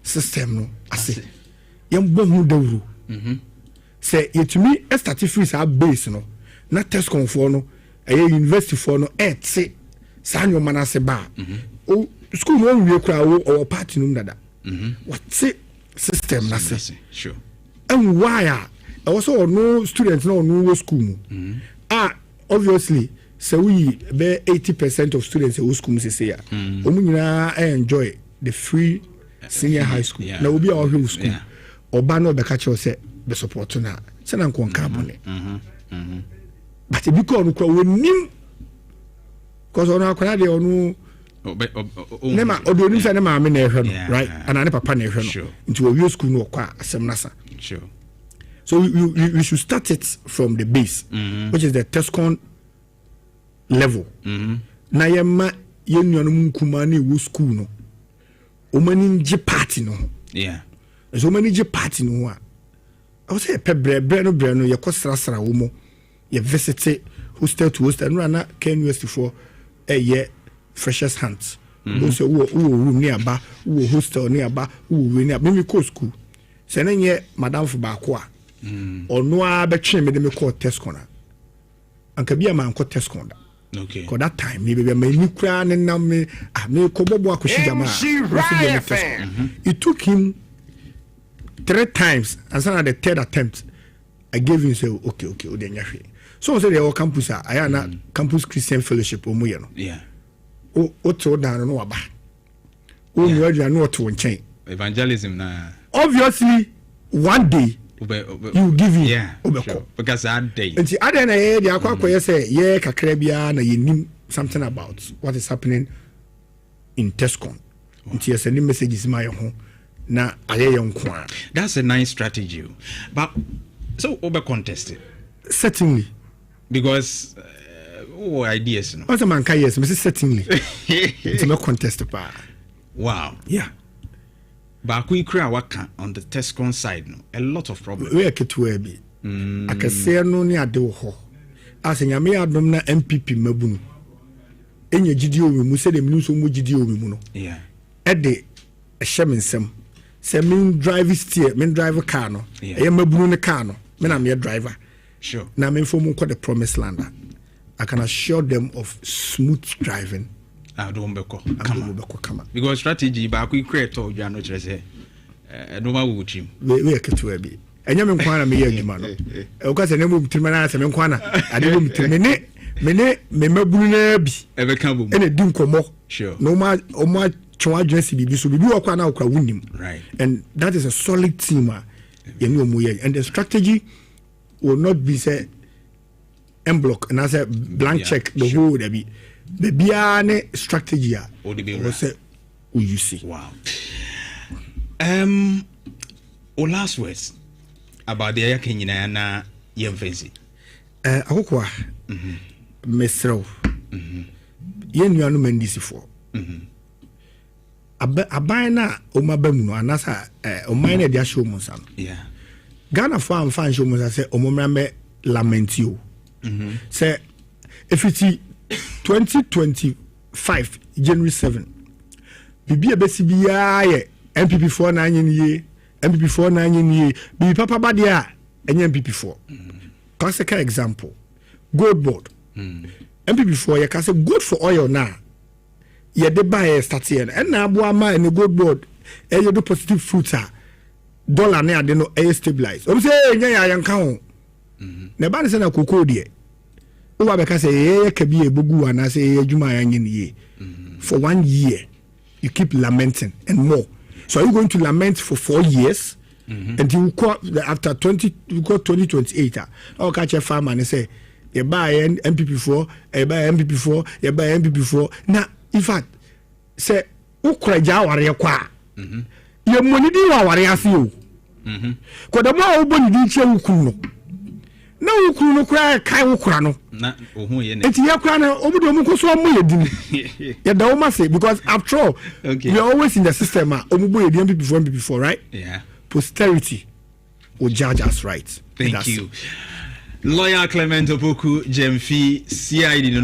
system no ase. Yam bo hu dawru. Say it me a statistics are base no. Na Tescon for no a university for no say sanyo manase ba. O school no we kra or party no dada. What say system na say.
Sure.
And why also no students no school. Obviously so we be 80% of students in school say ya. Omunyina enjoy the free senior high school. Now we be all school. Oba no be catch us say be support na. Say na nko carbon. But because we nim because on akwa dey onu nema odoni say na maame na ehwe no right and na papa na ehwe no into we school no kwa asem nasa.
Sure.
So we should start it from the base, which is the Tescon level. Na yema yenuanum kumani wo school no. Omani nje party no.
Yeah.
So many nje party no a. I say bre no ye kwasrasra wo mo. Ye visit hostel to hostel no na Ken University for ye freshers hands. Those who room nearby, who hostel nearby, who we near me go school. Say na ye madam for baako a. Or no betwe me dem call Tescon. Anka bia man call Tescon.
Okay.
Because that time maybe me ni kra ne nam me me kobobo akoshi jama. It took him 3 times and so at the 3rd attempt I gave him say okay odenya. So say the campus I na campus Christian fellowship o mo ye no.
Yeah.
O to down no aba. O no adua no to nchen.
Evangelism na.
Obviously one day you give him.
Yeah. Sure. Because that day.
And the other na the akwa say yeah kakra bia na yenim something about what is happening in Tescon. Until you send messages my ho na aye yonkwa.
That's a nice strategy. But so over contested.
Certainly.
Because ideas no.
What a man can yes, Mrs. Certainly. It's not contested pa.
Wow.
Yeah.
But we create waka on the Tescon side no. A lot of problems.
We are ketu bi. Akase no ni ade wo ho. Asenyame adom na MPP mabunu. Enye gidi owi mu se de minu so mu gidi owi mu no.
Yeah.
Ede KuroYiMuNsem. Se min drive car no. E mabunu ne car no. Me na me driver.
Sure.
Now me for call the promised land. I can assure them of smooth driving.
I don't beko.
Come on.
Because strategy ba we create or you are not just no ma wo chim.
We ketu bi. Enya me nkwana me ye adwuma no. E o ka se ne mo bitirima na se me nkwana. Ade mo bitirima me mabunu na bi.
E be kan bo.
E na di nkomo.
Sure.
No ma o ma twa adwesi bibi so bibi okwa na okwa wunim.
Right.
And that is a solid team. And the strategy will not be say en block and as a blank check the whole there be ne strategy or say you see.
Wow. Last words about the Kenyana na yemfezi.
Akokwa mesro yen nuanu mendisi for aban na omabamu no anasa oman na dia show monsa no.
Yeah.
Ghana fan show monsa say omomra me lamentio. Say if it's 2025 January 7 bibi ebesi biya ye MPP4 na anyen ye MPP4 na anyen ye bibi papa ba dia enye MPP4 classic example gold board MPP4 ye ka say good for oil na ye de buy start here and na abo ama en gold board e do positive fruit dollar na ade no e stabilize o say enye ya yanka ho na ba ne se na kokoo de o wa be ka say ka bi ebugu ana say adwuma ya nye ne for 1 year you keep lamenting and more. So are you going to lament for 4 years until you call after 2028? Or catch a farmer and say, you buy an MPP4, you buy MPP4, you buy MPP4. Now, in fact, say, Ukraja or Yakwa, your money do our Yasu. Kodama Obon did you Kuno. No Kuno cry, Kai Ukrano. It's Yakrana, Obudomuko, so I'm say because after all, we are always in the system. Omubo MPP4, right?
Yeah.
Posterity will judge us right.
Thank you. Lawyer Clement Opoku Jemfi, CID,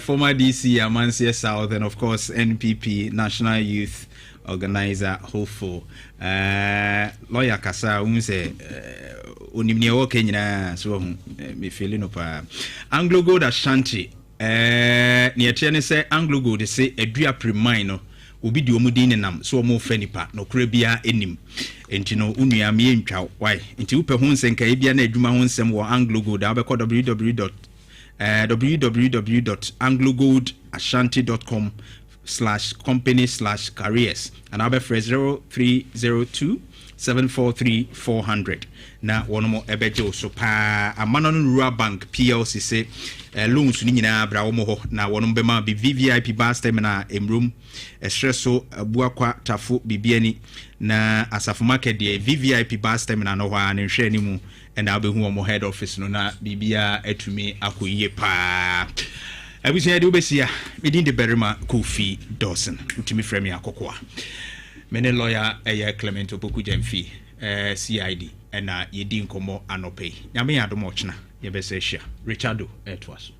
former DC, Amansia South, and of course NPP, National Youth Organizer, hopeful. Lawyer Kasa, say, unimnia woke nyina so me feeling up Anglo Gold Ashanti near Chene say Anglo Gold say edua premine no obi di omudin nam so mo fanipa no krabia enim enti no unua me ntwa why enti upe ho nsem ka bia na adwuma ho nsem wo Anglo Gold abekọ www.anglogoldashanti.com/company/careers and abe 0302-743-400 na wonomo ebeje so pa amano no rural bank plc say loans ni nyina bra wo ho na wonom bema bi VVIP bus terminal emrum esreso abuakwa tafo bibiani na asafo market de VVIP bus terminal no ho an hwe ni mu and abehu wo head office no na bibia atumi akoyie pa abusia de obesia medin de Barima Kofi Dawson utimi frame akokoa mene lawyer Clement Opoku Jemfi CID and yedi nkomo anope nyame adom ochna yebese hia Richardo etwaso